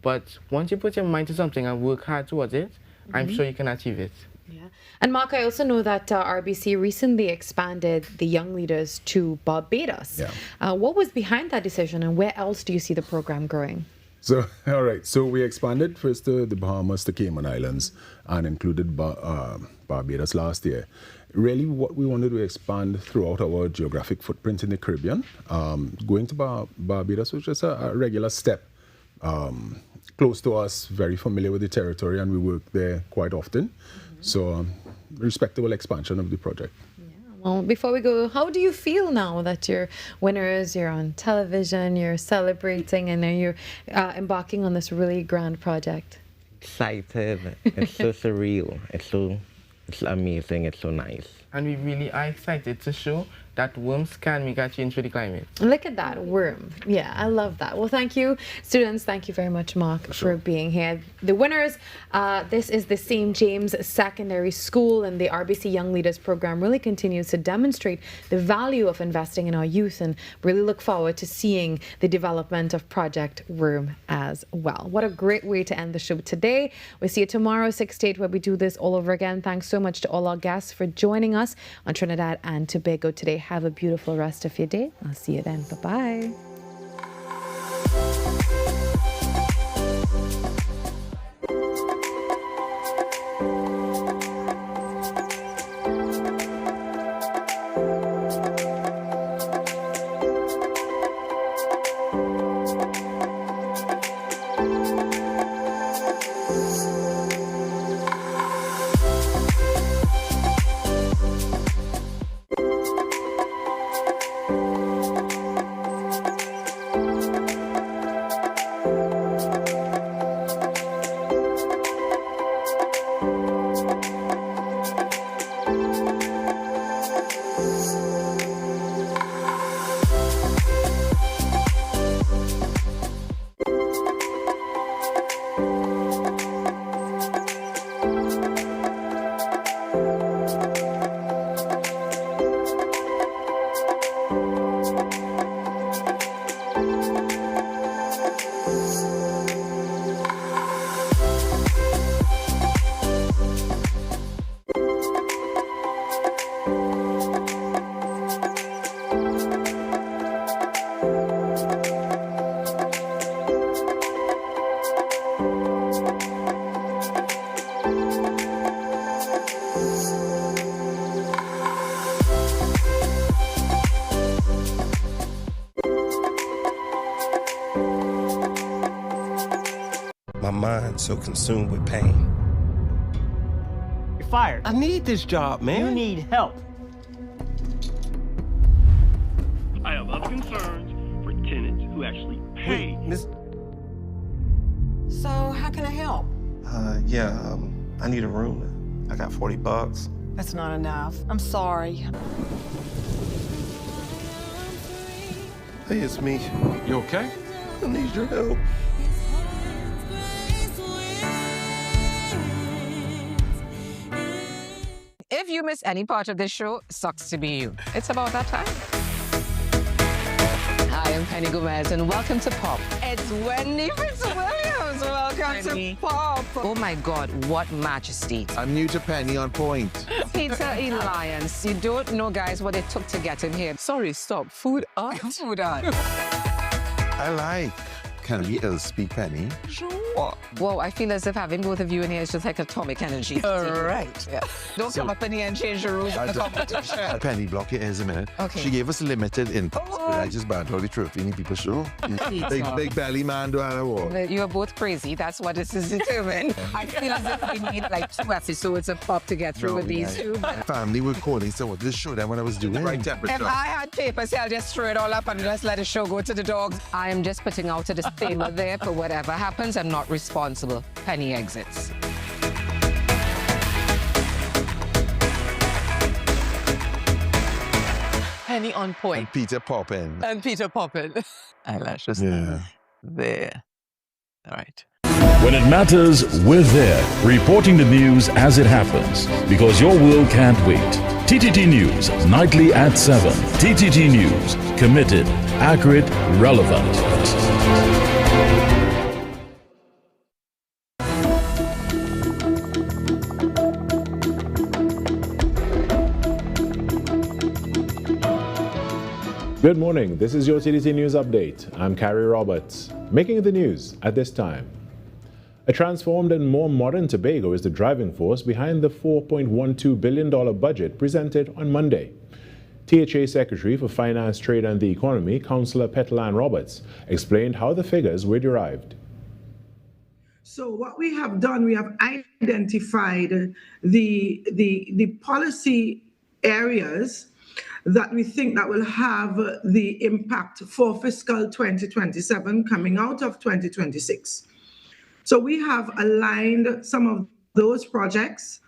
but once you put your mind to something and work hard towards it, I'm sure you can achieve it. Yeah. And Mark, I also know that RBC recently expanded the Young Leaders to Barbados. Yeah. What was behind that decision, and where else do you see the program growing? So, all right. So we expanded first to the Bahamas, to Cayman Islands, and included Barbados last year. Really, what we wanted to expand throughout our geographic footprint in the Caribbean. Going to Barbados was just a regular step. Close to us, very familiar with the territory, and we work there quite often. So, respectable expansion of the project. Well, before we go, how do you feel now that you're winners, you're on television, you're celebrating, and then you're embarking on this really grand project? Excited. It's so surreal. It's amazing. It's so nice. And we really are excited to show that worms can make a change for the climate. Look at that, worm. Yeah, I love that. Well, thank you, students. Thank you very much, Mark, for being here. The winners, this is the St. James Secondary School, and the RBC Young Leaders program really continues to demonstrate the value of investing in our youth, and really look forward to seeing the development of Project Worm as well. What a great way to end the show today. We'll see you tomorrow, 6 to 8, where we do this all over again. Thanks so much to all our guests for joining us on Trinidad and Tobago Today. Have a beautiful rest of your day. I'll see you then. Bye-bye. My mind's so consumed with pain. You're fired. I need this job, man. You need help. I have other concerns for tenants who actually pay. Miss, So how can I help? I need a room. I got $40. That's not enough. I'm sorry. Hey, it's me. You okay? I need your help. If you miss any part of this show, sucks to be you. It's about that time. Hi, I'm Penny Gomez, and welcome to Pop. It's Wendy Fitzwilliams. Welcome to Pop. Oh my God, what majesty. I'm new to Penny on point. Peter Alliance. You don't know, guys, what it took to get him here. Sorry, stop. Food art? Food art. I like. Can we speak Penny? Sure. Whoa, I feel as if having both of you in here is just like atomic energy. All right. Yeah. Don't come up in here and change the rules of the competition. Penny, block your ears a minute. Okay. She gave us limited input, but I just banned all the trophy in people show. Big belly man do I war. You are both crazy. That's what this is determined. I feel as if we need like 2 episodes of Pop to get through with these two. Family were calling, so what to show them what I was doing. The right temperature. If I had papers, I'll just throw it all up and just let the show go to the dogs. I am just putting out a disclaimer there for whatever happens. I'm not responsible. Penny exits. Penny on point. And Peter Poppin. And Peter Poppin. Eyelashes. Yeah. There. All right. When it matters, we're there, reporting the news as it happens, because your world can't wait. TTT News, nightly at 7. TTT News, committed, accurate, relevant. Good morning, this is your TTT News Update. I'm Carrie Roberts. Making the news at this time. A transformed and more modern Tobago is the driving force behind the $4.12 billion budget presented on Monday. THA Secretary for Finance, Trade and the Economy, Councillor Petlan Roberts, explained how the figures were derived. So what we have done, we have identified the policy areas that we think that will have the impact for fiscal 2027 coming out of 2026. So we have aligned some of those projects.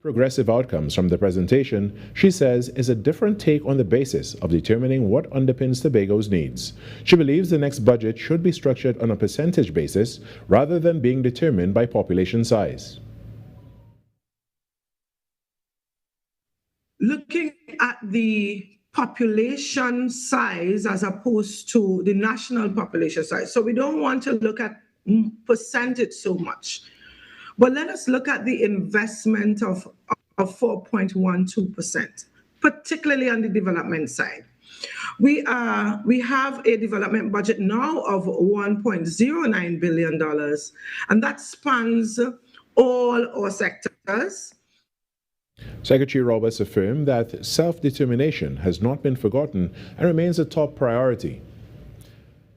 Progressive outcomes from the presentation, she says, is a different take on the basis of determining what underpins Tobago's needs. She believes the next budget should be structured on a percentage basis rather than being determined by population size. Looking at the population size as opposed to the national population size. So we don't want to look at percentage so much. But let us look at the investment of 4.12%, particularly on the development side. We have a development budget now of $1.09 billion, and that spans all our sectors. Secretary Roberts affirmed that self-determination has not been forgotten and remains a top priority,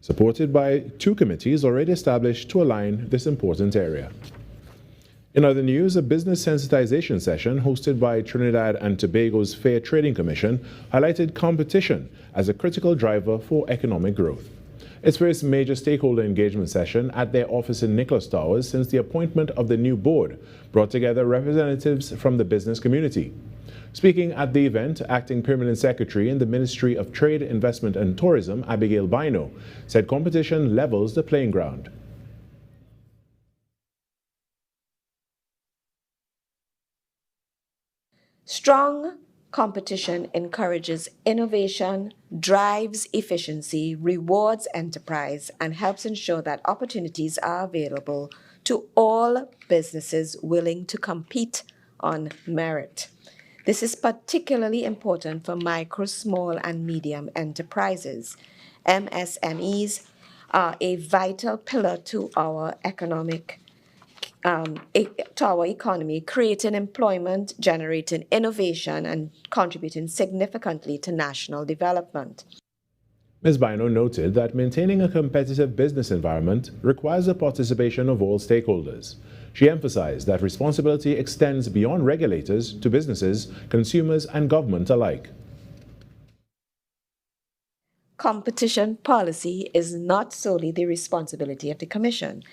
supported by 2 committees already established to align this important area. In other news, a business sensitization session hosted by Trinidad and Tobago's Fair Trading Commission highlighted competition as a critical driver for economic growth. Its first major stakeholder engagement session at their office in Nicholas Towers since the appointment of the new board brought together representatives from the business community. Speaking at the event, Acting Permanent Secretary in the Ministry of Trade, Investment and Tourism, Abigail Bino, said competition levels the playing ground. Strong competition encourages innovation, drives efficiency, rewards enterprise, and helps ensure that opportunities are available to all businesses willing to compete on merit. This is particularly important for micro, small, and medium enterprises. MSMEs are a vital pillar to our economy, creating employment, generating innovation, and contributing significantly to national development. Ms. Bino noted that maintaining a competitive business environment requires the participation of all stakeholders. She emphasized that responsibility extends beyond regulators to businesses, consumers, and government alike. Competition policy is not solely the responsibility of the Commission.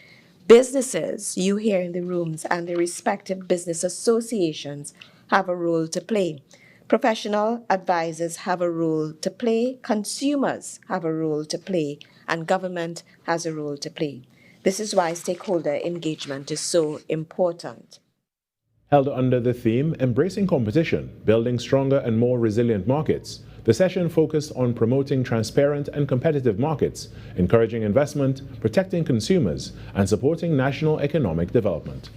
Businesses, you here in the rooms, and the respective business associations have a role to play. Professional advisors have a role to play, consumers have a role to play, and government has a role to play. This is why stakeholder engagement is so important. Held under the theme, Embracing Competition, Building Stronger and More Resilient Markets, the session focused on promoting transparent and competitive markets, encouraging investment, protecting consumers, and supporting national economic development.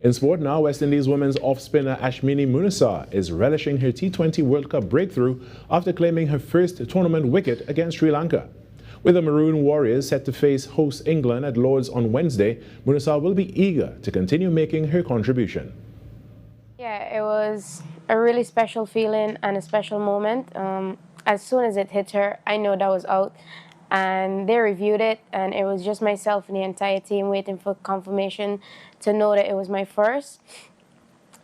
In sport now, West Indies women's off-spinner Ashmini Munasar is relishing her T20 World Cup breakthrough after claiming her first tournament wicket against Sri Lanka. With the Maroon Warriors set to face host England at Lord's on Wednesday, Munasar will be eager to continue making her contribution. Yeah, it was a really special feeling and a special moment. As soon as it hit her, I know that was out. And they reviewed it, and it was just myself and the entire team waiting for confirmation to know that it was my first.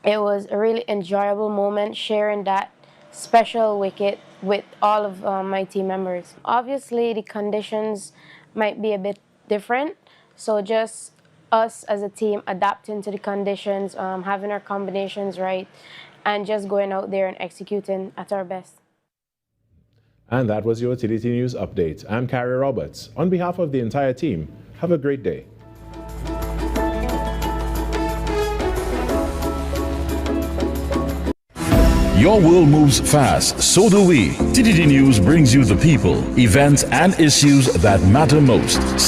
It was a really enjoyable moment sharing that special wicket with all of my team members. Obviously, the conditions might be a bit different, so just us as a team adapting to the conditions, having our combinations right, and just going out there and executing at our best. And that was your TTT News Update. I'm Carrie Roberts. On behalf of the entire team, have a great day. Your world moves fast, so do we. TTT News brings you the people, events, and issues that matter most.